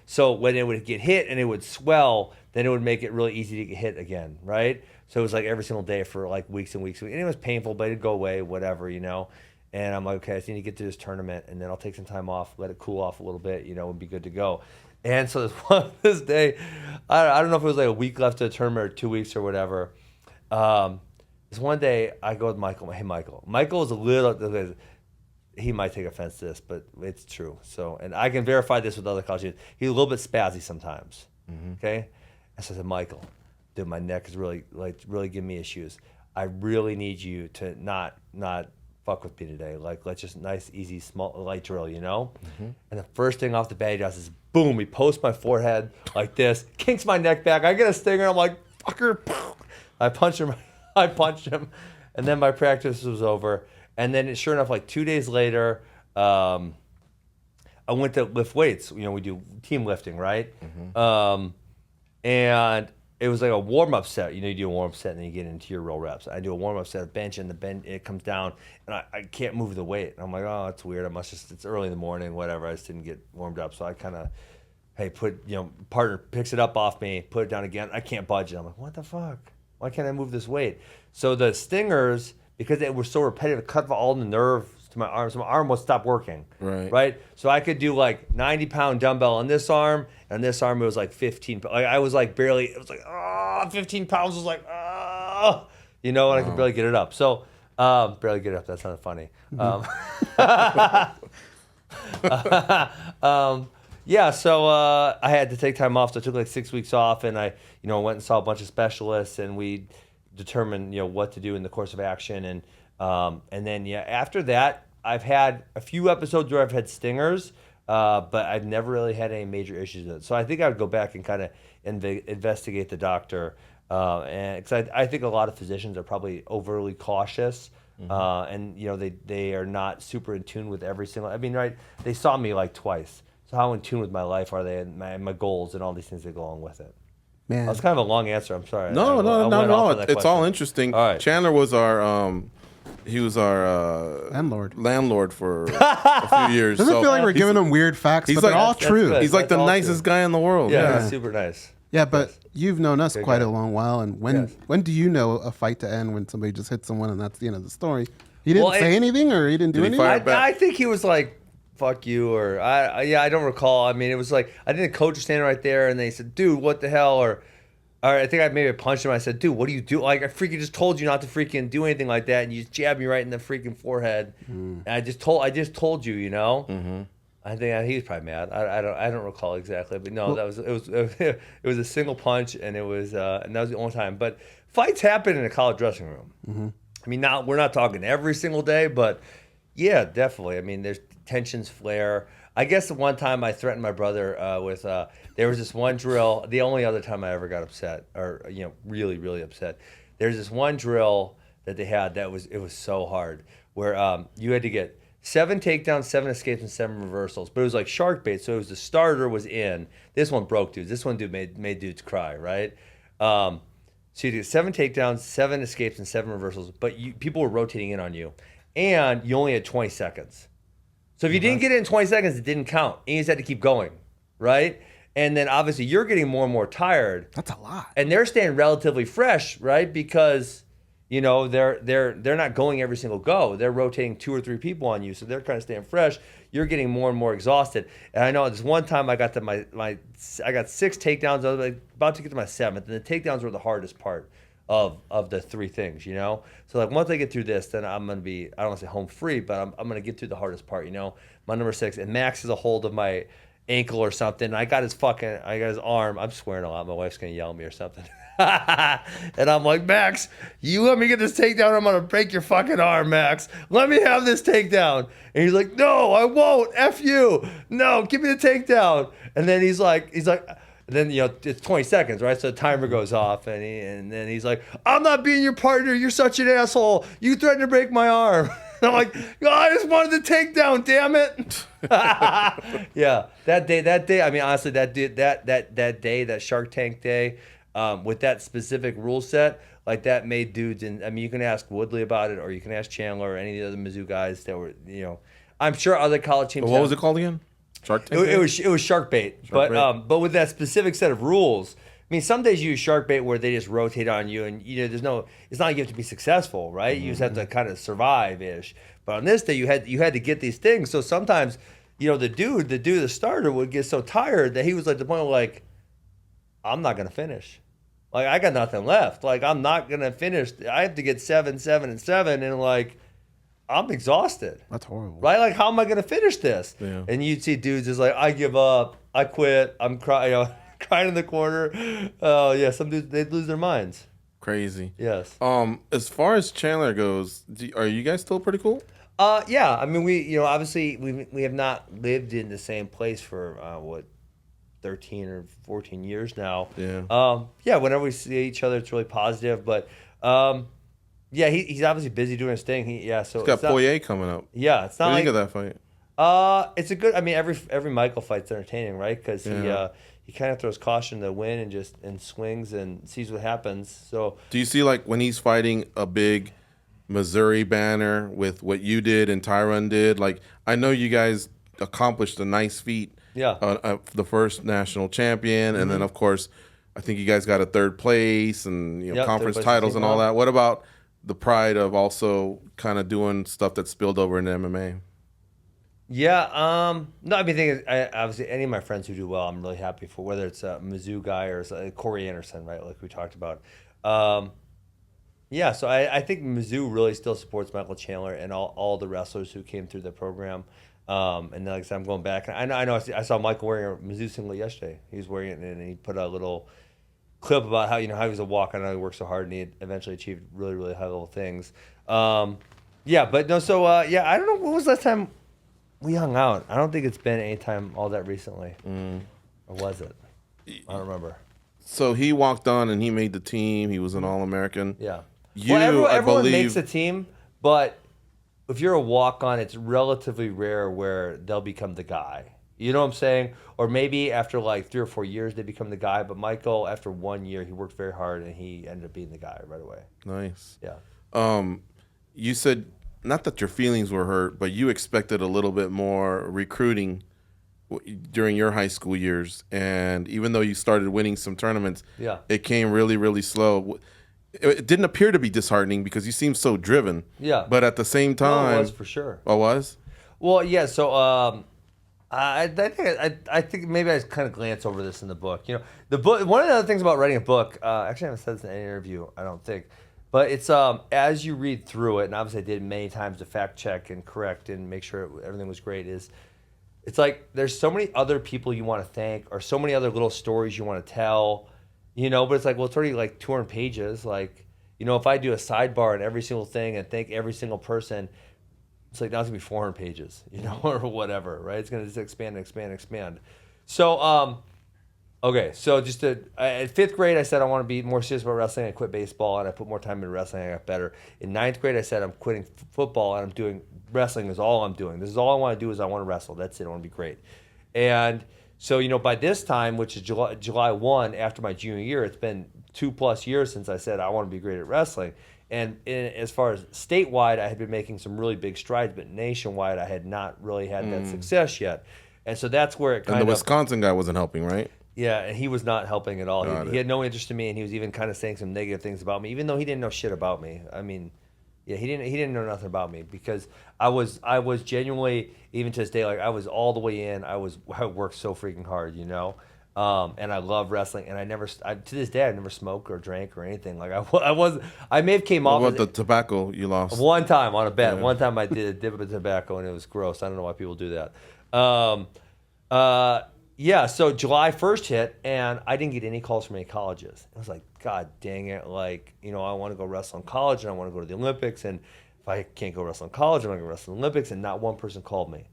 S2: So when it would get hit and it would swell, then it would make it really easy to get hit again, right? So it was like every single day for like weeks and weeks, and it was painful, but it'd go away, whatever, And I'm like, okay, I just need to get to this tournament, and then I'll take some time off, let it cool off a little bit, and be good to go. And so this day, I don't know if it was like a week left to the tournament or 2 weeks or whatever. This one day, I go with Michael. Hey, Michael is a little, he might take offense to this, but it's true. So, and I can verify this with other colleges. He's a little bit spazzy sometimes, okay? And so I said, Michael, dude, my neck is really giving me issues. I really need you to not fuck with me today. Like, let's just nice, easy, small, light drill, And the first thing off the bat he does is, boom, he posts my forehead like this, kinks my neck back. I get a stinger. I'm like, fucker. I punched him. And then my practice was over. And then sure enough, like 2 days later, I went to lift weights. We do team lifting, right? And it was like a warm-up set. You do a warm-up set and then you get into your row reps. I do a warm-up set of bench, and the bench, it comes down, and I can't move the weight. I'm like, oh, that's weird. It's early in the morning, whatever. I just didn't get warmed up. So I kind of, partner picks it up off me, put it down again. I can't budge it. I'm like, what the fuck? Why can't I move this weight? So the stingers, because they were so repetitive, cut all the nerves to my arm, so my arm would stop working. Right. So I could do like 90-pound dumbbell on this arm, and this arm it was like 15. Like I was like barely. It was like 15 pounds was like and I could barely get it up. So barely get it up. That sounded funny. Yeah. So I had to take time off. So I took like 6 weeks off, and I went and saw a bunch of specialists, and we determined what to do in the course of action, and then after that I've had a few episodes where I've had stingers, but I've never really had any major issues with it. So I think I would go back and kind of investigate the doctor, and because I think a lot of physicians are probably overly cautious, and they are not super in tune with every single. I mean, right? They saw me like twice, so how in tune with my life are they, and my goals and all these things that go along with it? Man, that's kind of a long answer. I'm sorry.
S1: No. It's all interesting.
S2: All right.
S1: Chandler was our he was our landlord for a few years.
S3: Doesn't feel like we're giving him weird facts, but they're all true.
S1: He's like the nicest guy in the world.
S2: Yeah, he's super nice.
S3: Yeah, but you've known us quite a long while, and when do you know a fight to end when somebody just hits someone and that's the end of the story? He didn't say anything, or he didn't do anything?
S2: I think he was like, fuck you, or I don't recall. I mean, it was like, I think the coach was standing right there, and they said, dude, what the hell, or I think I maybe punched him. I said, dude, what do you do? Like, I freaking just told you not to freaking do anything like that, and you just jabbed me right in the freaking forehead. And I just told you, I think he was probably mad. I don't recall exactly, but no, it was a single punch, and it was and that was the only time. But fights happen in a college dressing room. I mean, we're not talking every single day, but yeah, definitely. I mean, there's tensions flare. I guess the one time I threatened my brother with there was this one drill. The only other time I ever got upset, or really, really upset. There's this one drill that they had it was so hard, where you had to get 7 takedowns, 7 escapes, and 7 reversals. But it was like shark bait, so it was the starter was in. This one broke dudes. This one made dudes cry, right? So you did 7 takedowns, 7 escapes, and 7 reversals. But people were rotating in on you, and you only had 20 seconds. So if you didn't get it in 20 seconds, it didn't count. And you just had to keep going, right? And then obviously you're getting more and more tired.
S3: That's a lot.
S2: And they're staying relatively fresh, right? Because they're not going every single go. They're rotating 2 or 3 people on you, so they're kind of staying fresh. You're getting more and more exhausted. And I know this one time I got to I got 6 takedowns. I was like about to get to my 7th, and the takedowns were the hardest part of the 3 things, So like once I get through this, then I'm gonna be, I don't want to say home free, but I'm gonna get through the hardest part, My number 6, and Max has a hold of my ankle or something. And I got his arm. I'm swearing a lot. My wife's gonna yell at me or something. And I'm like, Max, you let me get this takedown, I'm gonna break your fucking arm, Max. Let me have this takedown. And he's like, no, I won't. F you. No, give me the takedown. And then he's like. And then, it's 20 seconds, right? So the timer goes off, and then he's like, I'm not being your partner. You're such an asshole. You threatened to break my arm. I'm like, oh, I just wanted the takedown, damn it. Yeah, that day. I mean, honestly, that day, that Shark Tank day, with that specific rule set, like that made dudes. And I mean, you can ask Woodley about it, or you can ask Chandler or any of the other Mizzou guys that were, I'm sure other college teams.
S1: But what was it called again? Shark Tank.
S2: It was shark bait, but with that specific set of rules. I mean, some days you use shark bait where they just rotate on you, and it's not like you have to be successful, right? You just have to kind of survive ish. But on this day, you had to get these things. So sometimes, the starter would get so tired that he was like the point of like, I'm not gonna finish. Like I got nothing left. Like I'm not gonna finish. I have to get 7, 7, and 7, and like I'm exhausted.
S3: That's horrible,
S2: right? Like how am I gonna finish this?
S1: Yeah.
S2: And you'd see dudes just like, I give up, I quit, I'm crying. Crying in the corner. Oh yeah, some dudes they'd lose their minds.
S1: Crazy.
S2: Yes.
S1: As far as Chandler goes, are you guys still pretty cool?
S2: Yeah. I mean, we obviously we have not lived in the same place for 13 or 14 years now.
S1: Yeah.
S2: Yeah. Whenever we see each other, it's really positive. But yeah, he's obviously busy doing his thing. So
S1: he's got Poirier coming up.
S2: Yeah, it's not
S1: what do you
S2: like
S1: think of that fight.
S2: It's a good. I mean, every Michael fight's entertaining, right? Because he kind of throws caution to the wind and swings and sees what happens. So
S1: do you see like when he's fighting a big Missouri banner with what you did and Tyron did? Like I know you guys accomplished a nice feat.
S2: Yeah.
S1: The first national champion, and then of course, I think you guys got a third place and conference titles and all that. What about the pride of also kind of doing stuff that spilled over into MMA?
S2: Yeah, no, I mean, obviously any of my friends who do well, I'm really happy for, whether it's a Mizzou guy or Corey Anderson, right, like we talked about. Yeah, so I think Mizzou really still supports Michael Chandler and all the wrestlers who came through the program. And like I said, I'm going back. I know I saw Michael wearing a Mizzou singlet yesterday. He was wearing it, and he put a little clip about how he was a walk. I know he worked so hard, and he eventually achieved really, really high level things. Yeah, but no, so I don't know, what was the last time we hung out? I don't think it's been any time all that recently. Or was it? I don't remember.
S1: So he walked on and he made the team. He was an All-American.
S2: Yeah.
S1: Everyone
S2: makes a team, but if you're a walk-on, it's relatively rare where they'll become the guy. You know what I'm saying? Or maybe after like 3 or 4 years they become the guy. But Michael, after 1 year, he worked very hard and he ended up being the guy right away.
S1: Nice.
S2: Yeah.
S1: You said, not that your feelings were hurt, but you expected a little bit more recruiting during your high school years. And even though you started winning some tournaments, it came really, really slow. It didn't appear to be disheartening because you seemed so driven. Yeah. But at the same time...
S2: No, it was for sure.
S1: Oh, was?
S2: Well, yeah, so I think maybe I kind of glance over this in the book. You know, the book. One of the other things about writing a book, actually I haven't said this in any interview, I don't think, but it's as you read through it, and obviously I did many times to fact check and correct and make sure everything was great, it's like there's so many other people you want to thank or so many other little stories you want to tell, you know, but it's like, well, it's already like 200 pages. Like, you know, if I do a sidebar on every single thing and thank every single person, it's like now it's gonna be 400 pages, you know, or whatever, right? It's gonna just expand and expand and expand. So, okay, so just at 5th grade, I said I want to be more serious about wrestling. I quit baseball and I put more time into wrestling. I got better. In 9th grade, I said I'm quitting football and I'm doing wrestling is all I'm doing. This is all I want to do is I want to wrestle. That's it. I want to be great. And so, you know, by this time, which is July 1 after my junior year, it's been 2+ years since I said I want to be great at wrestling. And as far as statewide, I had been making some really big strides, but nationwide, I had not really had that success yet. And so that's where it kind of...
S1: And the Wisconsin guy wasn't helping, right?
S2: Yeah, and he was not helping at all. He had no interest in me, and he was even kind of saying some negative things about me, even though he didn't know shit about me. I mean, yeah, he didn't know nothing about me because I was genuinely, even to this day, like I was all the way in. I worked so freaking hard, you know. And I love wrestling, and to this day I never smoked or drank or anything. Like I may have came off.
S1: What about the tobacco you lost?
S2: One time on a bet. Yeah. One time I did a dip of tobacco, and it was gross. I don't know why people do that. Yeah. So July 1st hit, and I didn't get any calls from any colleges. I was like, God dang it! Like, you know, I want to go wrestle in college, and I want to go to the Olympics, and if I can't go wrestle in college, I'm going to go wrestle in the Olympics, and not one person called me.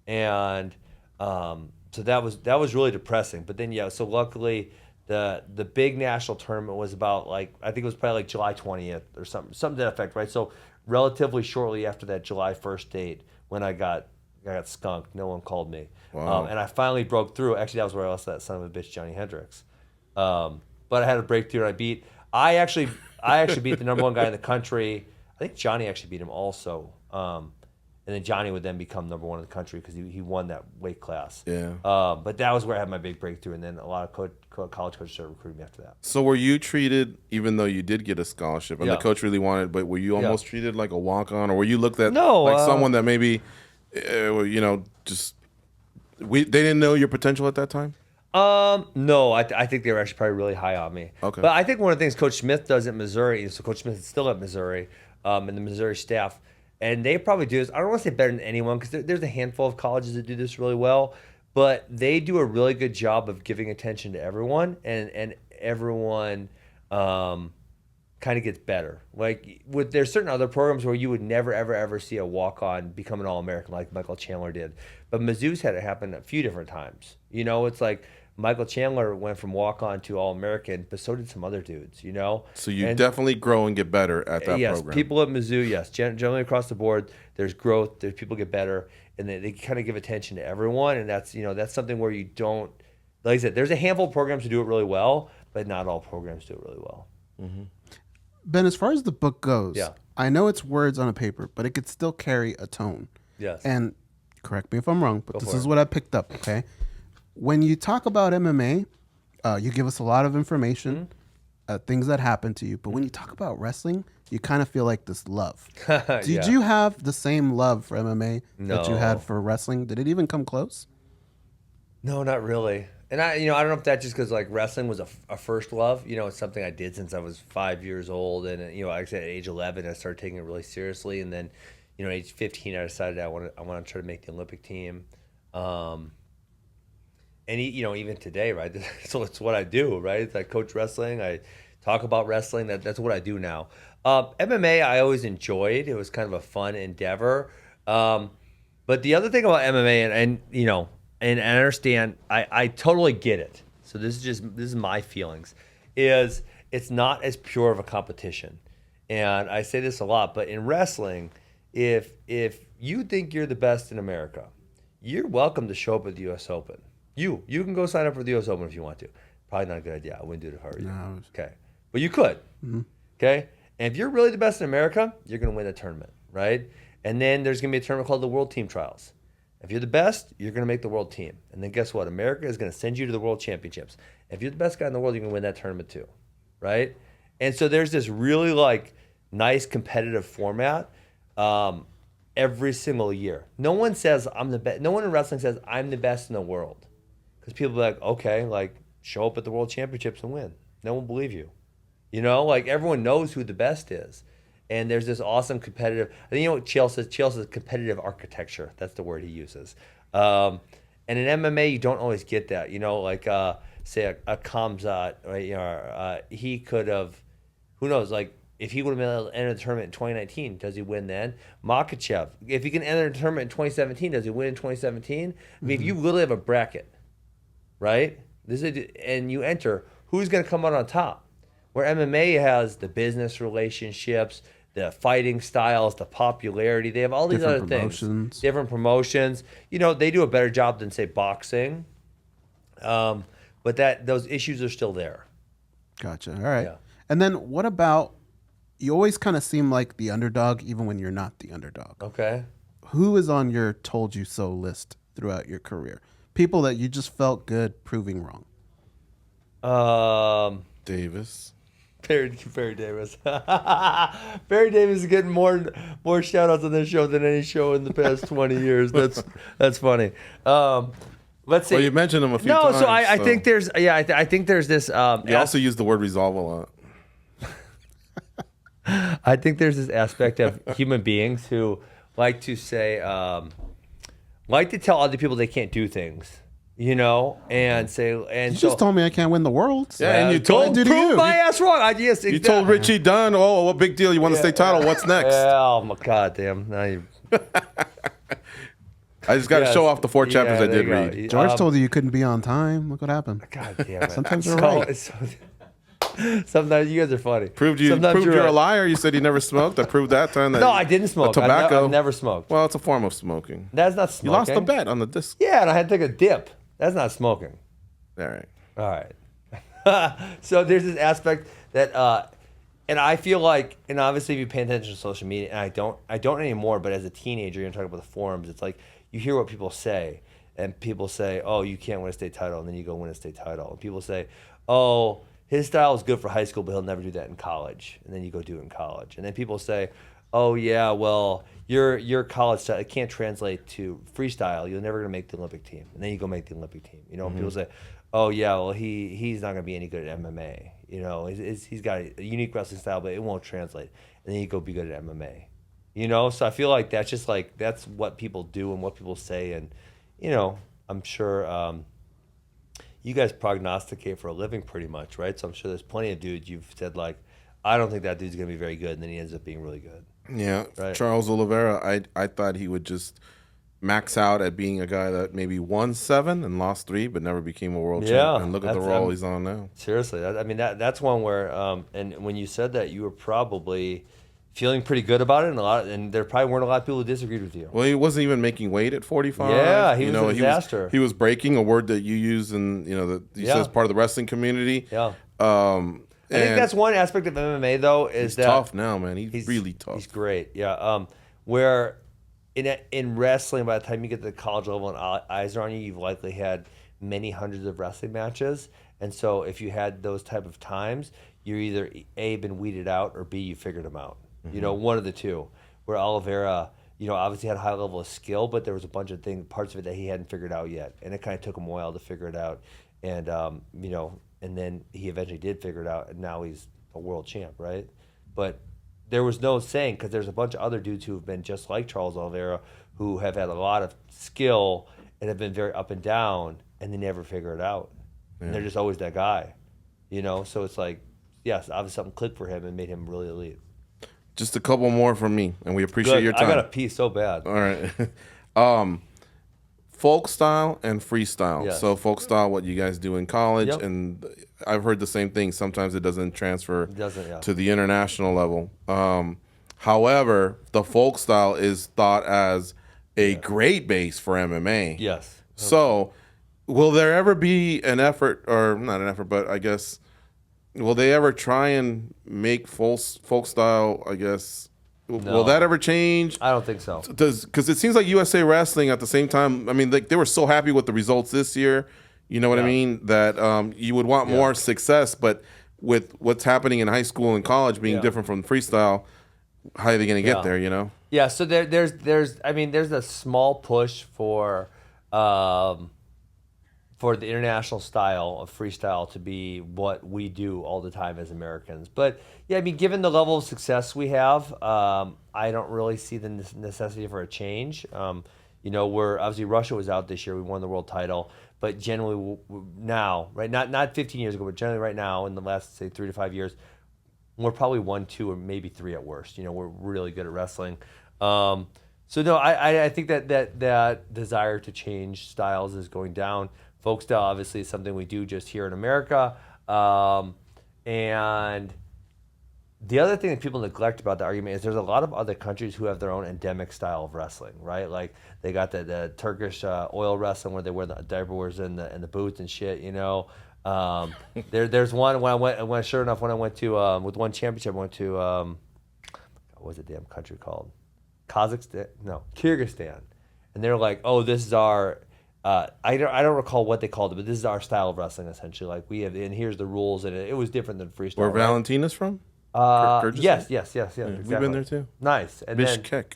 S2: And so that was really depressing. But then, yeah, so luckily The big national tournament was about I think it was probably like July 20th or something to that effect, right? So relatively shortly after that July 1st date when I got skunked, no one called me.
S1: Wow.
S2: And I finally broke through. Actually, that was where I lost that son of a bitch, Johnny Hendricks. But I had a breakthrough and I actually beat the number one guy in the country. I think Johnny actually beat him also. And then Johnny would then become number one in the country because he won that weight class.
S1: Yeah.
S2: But that was where I had my big breakthrough, and then a lot of college coaches started recruiting me after that.
S1: So were you treated, even though you did get a scholarship and the coach really wanted, but were you almost treated like a walk-on, or were you looked at like someone that maybe, they didn't know your potential at that time?
S2: No, I think they were actually probably really high on me.
S1: Okay.
S2: But I think one of the things Coach Smith does at Missouri, so Coach Smith is still at Missouri, and the Missouri staff, and they probably do this. I don't want to say better than anyone because there's a handful of colleges that do this really well, but they do a really good job of giving attention to everyone, and everyone kind of gets better. There's certain other programs where you would never, ever, ever see a walk-on become an All-American like Michael Chandler did. But Mizzou's had it happen a few different times. It's like Michael Chandler went from walk-on to All-American, but so did some other dudes, So
S1: you definitely grow and get better at that
S2: yes,
S1: program.
S2: People at Mizzou, yes. Generally across the board, there's growth, there's people get better, and they kind of give attention to everyone, and that's something where you don't, like I said, there's a handful of programs who do it really well, but not all programs do it really well.
S1: Mm-hmm.
S3: Ben, as far as the book goes, I know it's words on a paper, but it could still carry a tone.
S2: Yes.
S3: And correct me if I'm wrong, but this is what I picked up, okay? When you talk about MMA, you give us a lot of information, things that happen to you. But when you talk about wrestling, you kind of feel like this love. Did you have the same love for MMA that you had for wrestling? Did it even come close?
S2: No, not really. And I don't know if that's just because wrestling was a first love. It's something I did since I was 5 years old, and like I said, at age 11, I started taking it really seriously, and then at age 15, I decided I want to try to make the Olympic team. And even today, right? So it's what I do, right? It's I coach wrestling. I talk about wrestling. That's what I do now. MMA, I always enjoyed. It was kind of a fun endeavor. But the other thing about MMA, and I understand, I totally get it. So this is my feelings. Is it's not as pure of a competition, and I say this a lot. But in wrestling, if you think you're the best in America, you're welcome to show up at the U.S. Open. You can go sign up for the U.S. Open if you want to. Probably not a good idea. I wouldn't do it if I were you.
S3: No.
S2: Okay. But you could. Mm-hmm. Okay? And if you're really the best in America, you're going to win a tournament, right? And then there's going to be a tournament called the World Team Trials. If you're the best, you're going to make the world team. And then guess what? America is going to send you to the World Championships. If you're the best guy in the world, you're going to win that tournament too, right? And so there's this really nice competitive format every single year. No one says I'm the best. No one in wrestling says I'm the best in the world. Because people are okay, show up at the World Championships and win. No one will believe you. Everyone knows who the best is. And there's this awesome competitive, I think what Chael says? Chael says competitive architecture. That's the word he uses. And in MMA, you don't always get that. Say a Khamzat, right? He could have, who knows, if he would have been able to enter the tournament in 2019, does he win then? Makhachev, if he can enter the tournament in 2017, does he win in 2017? I mean, if you literally have a bracket, right? And you enter, who's going to come out on top? Where MMA has the business relationships, the fighting styles, the popularity. They have all these other things. Different promotions. They do a better job than, say, boxing. But those issues are still there.
S3: Gotcha. All right.
S2: Yeah.
S3: And then what about, you always kind of seem like the underdog even when you're not the underdog.
S2: Okay.
S3: Who is on your told you so list throughout your career? People that you just felt good proving wrong.
S1: Davis.
S2: Barry Davis. Barry Davis is getting more shout outs on this show than any show in the past 20 years. That's funny. Let's see.
S1: Well, you mentioned him a few times.
S2: No, so I think there's I think there's this.
S1: You also use the word resolve a lot.
S2: I think there's this aspect of human beings who like to say, like to tell other people they can't do things. And say, and
S3: you just told me I can't win the world. So
S1: and you told
S2: prove my ass wrong. Yes,
S1: you told Richie Dunn, "Oh, what big deal? You won the state title? What's next?"
S2: Oh my god, damn! Now you.
S1: I just got to
S2: Yes.
S1: show off the 4 chapters I
S2: there
S1: did
S2: you go.
S1: read.
S3: George told you couldn't be on time. Look what happened.
S2: God damn it.
S3: Sometimes you're right.
S2: Sometimes you guys are funny.
S1: Proved you're
S2: right.
S1: a liar. You said you never smoked. I proved that time. That
S2: No, I didn't smoke.
S1: Tobacco.
S2: I've never smoked.
S1: Well, it's a form of smoking.
S2: That's not smoking.
S1: You lost the bet on the disc.
S2: Yeah, and I had to take a dip. That's not smoking.
S1: All right.
S2: All right. So there's this aspect that, and I feel like, and obviously if you pay attention to social media, and I don't anymore, but as a teenager, you're talking about the forums, it's like you hear what people say, and people say, oh, you can't win a state title, and then you go win a state title. And people say, oh, his style is good for high school, but he'll never do that in college. And then you go do it in college. And then people say, oh, yeah, well, your college style, it can't translate to freestyle. You're never going to make the Olympic team. And then you go make the Olympic team. You know, people say, oh, yeah, well, he's not going to be any good at MMA. You know, he's got a unique wrestling style, but it won't translate. And then you go be good at MMA. You know, so I feel like that's just like, that's what people do and what people say. And, you know, I'm sure you guys prognosticate for a living pretty much, right? So I'm sure there's plenty of dudes you've said, like, I don't think that dude's going to be very good. And then he ends up being really good.
S1: Yeah.
S2: Right.
S1: Charles Oliveira, I thought he would just max out at being a guy that maybe won 7 and lost 3, but never became a world champ. And look at the role he's on now.
S2: Seriously. That's one where, and when you said that, you were probably feeling pretty good about it, and there probably weren't a lot of people who disagreed with you.
S1: Well, he wasn't even making weight at 45.
S2: Yeah, he was a disaster.
S1: He was breaking a word that you use, and that you said as part of the wrestling community.
S2: Yeah. I think that's one aspect of MMA though. He's
S1: tough now, man. He's really tough.
S2: He's great. Yeah. Where in wrestling, by the time you get to the college level and eyes are on you, you've likely had many hundreds of wrestling matches, and so if you had those type of times, you're either A, been weeded out, or B, you figured them out. You know, one of the two. Where Oliveira, obviously had a high level of skill, but there was a bunch of parts of it that he hadn't figured out yet, and it kind of took him a while to figure it out. And and then he eventually did figure it out, and now he's a world champ, right? But there was no saying, because there's a bunch of other dudes who have been just like Charles Oliveira, who have had a lot of skill and have been very up and down, and they never figure it out. Yeah. And they're just always that guy, So it's like, yes, obviously something clicked for him and made him really elite.
S1: Just a couple more from me, and we appreciate your time.
S2: I got to pee so bad.
S1: All right. Folk style and freestyle.
S2: Yes.
S1: So folk style, what you guys do in college,
S2: Yep.
S1: and I've heard the same thing. Sometimes it doesn't transfer
S2: yeah.
S1: to the international level. However, the folk style is thought as a great base for MMA.
S2: Yes.
S1: So will there ever be an effort, or not an effort, but I guess, will they ever try and make folk style, I guess,
S2: No.
S1: will that ever change?
S2: I don't think so.
S1: Because it seems like USA Wrestling at the same time, I mean, they were so happy with the results this year, you know what I mean, that you would want more success, but with what's happening in high school and college being different from freestyle, how are they going to get there,
S2: Yeah, so there's a small push for the international style of freestyle to be what we do all the time as Americans. But yeah, given the level of success we have, I don't really see the necessity for a change. We're obviously, Russia was out this year. We won the world title, but generally now, right? Not 15 years ago, but generally right now, in the last, say, 3 to 5 years, we're probably 1, 2, or maybe 3 at worst. We're really good at wrestling. So no, I think that desire to change styles is going down. Folk style obviously is something we do just here in America. And the other thing that people neglect about the argument is there's a lot of other countries who have their own endemic style of wrestling, right? Like they got the Turkish oil wrestling where they wear the diapers and the boots and shit, There's one when I went to with one championship, I went to what was the damn country called? Kyrgyzstan, and they're like, oh, this is our. I don't recall what they called it, but this is our style of wrestling essentially. Like we have, and here's the rules, and it was different than freestyle.
S1: Where Valentina's from?
S2: Yes, exactly.
S1: We've been there too.
S2: Nice. And
S1: Bishkek.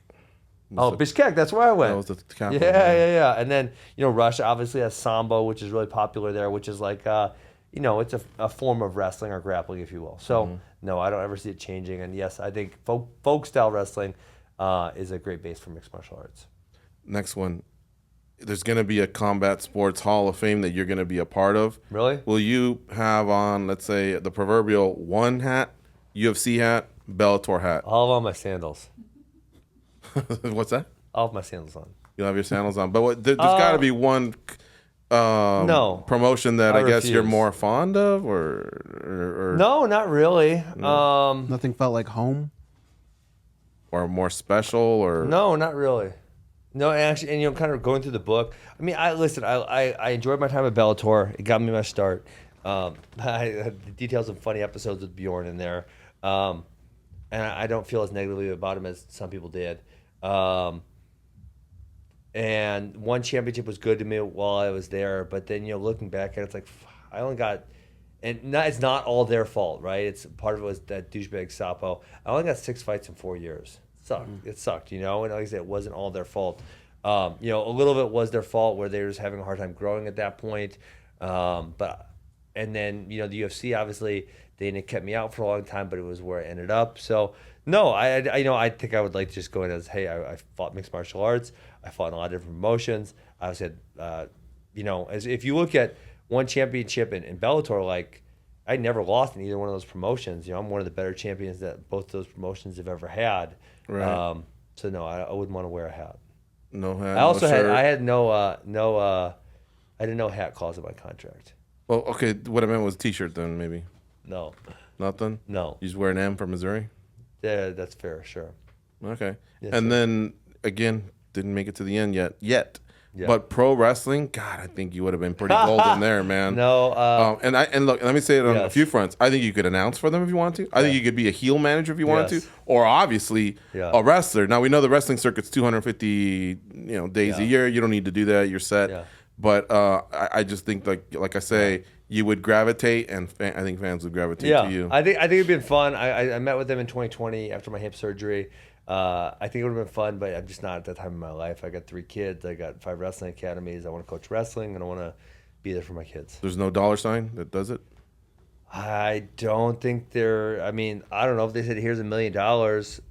S2: Bishkek, that's where I went.
S1: That was the capital.
S2: Yeah. And then Russia obviously has sambo, which is really popular there, which is like it's a form of wrestling or grappling, if you will. So no, I don't ever see it changing. And yes, I think folk style wrestling is a great base for mixed martial arts.
S1: Next one. There's going to be a Combat Sports Hall of Fame that you're going to be a part of.
S2: Really?
S1: Will you have on, let's say, the proverbial one hat, UFC hat, Bellator hat?
S2: I'll have on my sandals.
S1: What's that?
S2: I'll have my sandals on.
S1: You'll have your sandals on. But there's got to be one
S2: no
S1: promotion that I guess
S2: refuse.
S1: you're more fond of, or
S2: No, not really.
S3: Nothing felt like home.
S1: or more special, or
S2: No, not really. No, actually, and kind of going through the book. I mean, I enjoyed my time at Bellator. It got me my start. I had the details of funny episodes with Bjorn in there, and I don't feel as negatively about him as some people did. And one championship was good to me while I was there, but then looking back at it, it's like I only got, it's not all their fault, right? It's part of it was that douchebag Sapo. I only got 6 fights in 4 years. It sucked, and like I said, it wasn't all their fault. A little bit was their fault where they were just having a hard time growing at that point. And then the UFC obviously they kept me out for a long time, but it was where I ended up. So no, I think I would like to just go in as, hey, I fought mixed martial arts. I fought in a lot of different promotions. I said, as if you look at one championship in Bellator, like I never lost in either one of those promotions. I'm one of the better champions that both those promotions have ever had. Right. So no, I wouldn't want to wear a hat.
S1: No hat.
S2: I also
S1: no shirt.
S2: I had I didn't know hat clause in my contract.
S1: Well, okay. What I meant was T-shirt then, maybe.
S2: No.
S1: Nothing.
S2: No.
S1: You just wear an M from Missouri.
S2: Yeah, that's fair. Sure.
S1: Okay.
S2: Yes,
S1: and
S2: sir.
S1: then again, didn't make it to the end yet.
S2: Yeah.
S1: But pro wrestling, God, I think you would have been pretty golden there, man.
S2: No.
S1: And look, let me say it on a
S2: Yes.
S1: few fronts. I think you could announce for them if you want to. I think you could be a heel manager if you wanted
S2: Yes.
S1: to, or obviously
S2: Yeah.
S1: a wrestler. Now we know the wrestling circuit's 250 days a year. You don't need to do that. You're set.
S2: Yeah.
S1: But I just think like I say, you would gravitate, and I think fans would gravitate to you.
S2: I think it'd been fun. I met with them in 2020 after my hip surgery. I think it would have been fun, but I'm just not at that time in my life. I got 3 kids. I got 5 wrestling academies. I want to coach wrestling, and I want to be there for my kids.
S1: There's no dollar sign that does it.
S2: I don't think they're. I mean, I don't know if they said here's $1 million.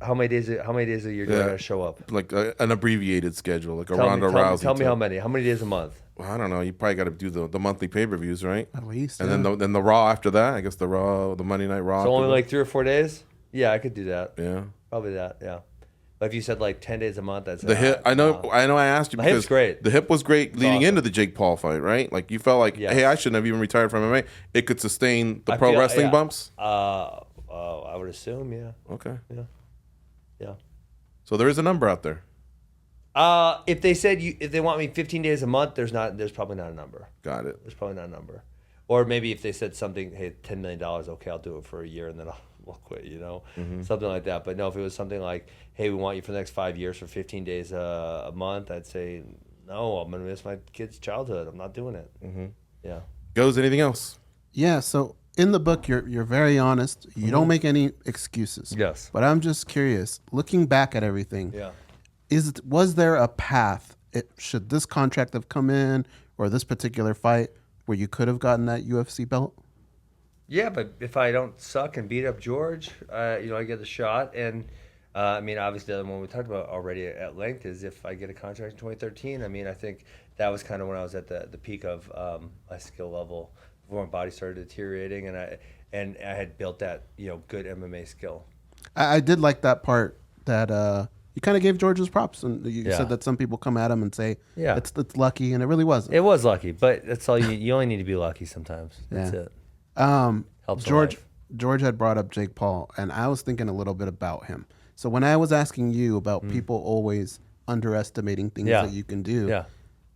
S2: How many days a year do I gotta show up?
S1: Like an abbreviated schedule, like a
S2: Tell
S1: Ronda
S2: me
S1: Rousey.
S2: how
S1: type.
S2: many. How many days a month?
S1: Well, I don't know. You probably got to do the monthly pay-per-views, right?
S3: At least.
S1: And then the Raw after that. I guess the Monday Night Raw.
S2: So
S1: after
S2: only
S1: that.
S2: like 3 or 4 days. Yeah, I could do that.
S1: Yeah.
S2: Probably that. Yeah. But if you said like 10 days a month, that's
S1: The hip. I know. I asked you
S2: My
S1: because
S2: hip's great.
S1: the hip was great leading
S2: awesome.
S1: into the Jake Paul fight, right? Like you felt like,
S2: Yes.
S1: hey, I shouldn't have even retired from MMA. It could sustain the
S2: I
S1: pro
S2: feel-
S1: wrestling
S2: yeah.
S1: bumps.
S2: I would assume, yeah.
S1: Okay.
S2: Yeah.
S1: So there is a number out there.
S2: If they said if they want me 15 days a month, there's probably not a number.
S1: Got it.
S2: There's probably not a number. Or maybe if they said something, hey, $10 million, okay, I'll do it for a year and then I'll quit, something like that. But no, if it was something like, hey, we want you for the next 5 years for 15 days a month, I'd say, no, I'm going to miss my kid's childhood. I'm not doing it. Mm-hmm. Yeah.
S1: Goes anything else?
S3: Yeah. So in the book, you're very honest. You don't make any excuses.
S2: Yes.
S3: But I'm just curious, looking back at everything.
S2: Yeah.
S3: Was there a path? Should this contract have come in, or this particular fight, where you could have gotten that UFC belt?
S2: Yeah, but if I don't suck and beat up George, I get the shot. And I mean, obviously, the other one we talked about already at length is if I get a contract in 2013. I mean, I think that was kind of when I was at the peak of my skill level before my body started deteriorating, and I had built that good MMA skill.
S3: I did like that part that you kind of gave George his props, and you
S2: Yeah.
S3: said that some people come at him and say,
S2: Yeah.
S3: it's lucky, and it really wasn't.
S2: It was lucky, but that's all you only need to be lucky sometimes. That's it. Helps
S3: George
S2: life.
S3: George had brought up Jake Paul, and I was thinking a little bit about him. So when I was asking you about people always underestimating things
S2: Yeah.
S3: that you can do,
S2: Yeah.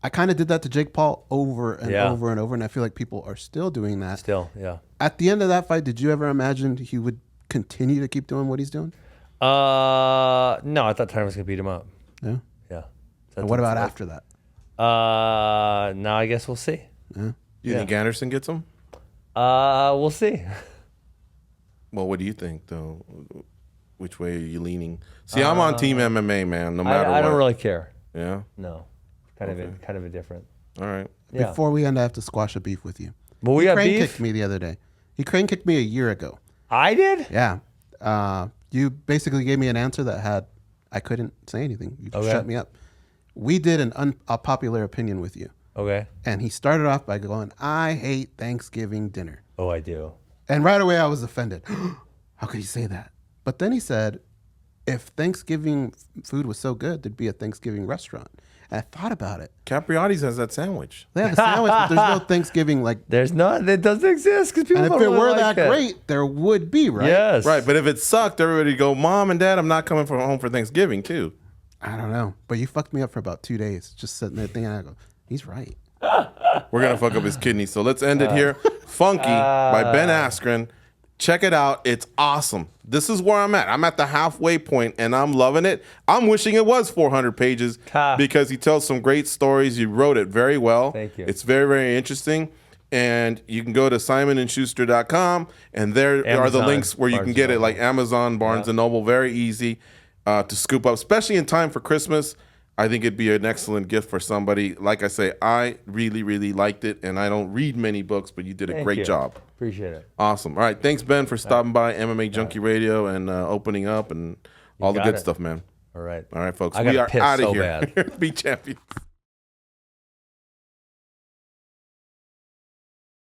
S3: I kind of did that to Jake Paul over and
S2: Yeah.
S3: over and over, and I feel like people are still doing that.
S2: Still, yeah.
S3: At the end of that fight, did you ever imagine he would continue to keep doing what he's doing?
S2: No, I thought Tyron was gonna beat him up.
S3: Yeah.
S2: Yeah.
S3: And what about after that?
S2: Now I guess we'll see.
S1: You think Anderson gets him?
S2: We'll see.
S1: Well, what do you think, though? Which way are you leaning? See, I'm on Team MMA, man. No matter what.
S2: I don't really care.
S1: Yeah.
S2: No, kind of indifferent.
S1: All right.
S2: Yeah.
S3: Before we end, I have to squash a beef with you.
S2: But we
S3: He
S2: got
S3: crane
S2: beef.
S3: kicked me the other day. He crane kicked me a year ago.
S2: I did.
S3: Yeah. You basically gave me an answer that I couldn't say anything. You just
S2: Okay.
S3: shut me up. We did an unpopular opinion with you.
S2: Okay.
S3: And he started off by going, I hate Thanksgiving dinner.
S2: Oh, I do.
S3: And right away I was offended. How could he say that? But then he said, if Thanksgiving food was so good, there'd be a Thanksgiving restaurant. And I thought about it.
S1: Capriati's has that sandwich.
S3: They have a sandwich, but there's no Thanksgiving like.
S2: There's not. It doesn't exist because people
S3: And if
S2: don't
S3: it
S2: really
S3: were
S2: like
S3: that
S2: it.
S3: great, there would be, right?
S2: Yes.
S1: Right, but if it sucked, everybody go, Mom and Dad, I'm not coming from home for Thanksgiving too.
S3: I don't know, but you fucked me up for about 2 days, just sitting there thinking. I go, he's right.
S1: We're gonna fuck up his kidney, so let's end it here. Funky by Ben Askren. Check it out. It's awesome. This is where I'm at. I'm at the halfway point, and I'm loving it. I'm wishing it was 400 pages because he tells some great stories. You wrote it very well.
S2: Thank you.
S1: It's very, very interesting. And you can go to simonandschuster.com, and there are the links where you can get it, like Amazon, Barnes & Noble. Very easy to scoop up, especially in time for Christmas. I think it'd be an excellent gift for somebody. Like I say, I really, really liked it, and I don't read many books, but you did a great job.
S2: Appreciate it.
S1: Awesome. All right. Thanks, Ben, for stopping by MMA Junkie Radio and opening up and all the good stuff, man.
S2: All right.
S1: All right, folks.
S2: I
S1: We
S2: gotta
S1: are
S2: piss
S1: out of
S2: so
S1: here.
S2: bad.
S1: Be champions.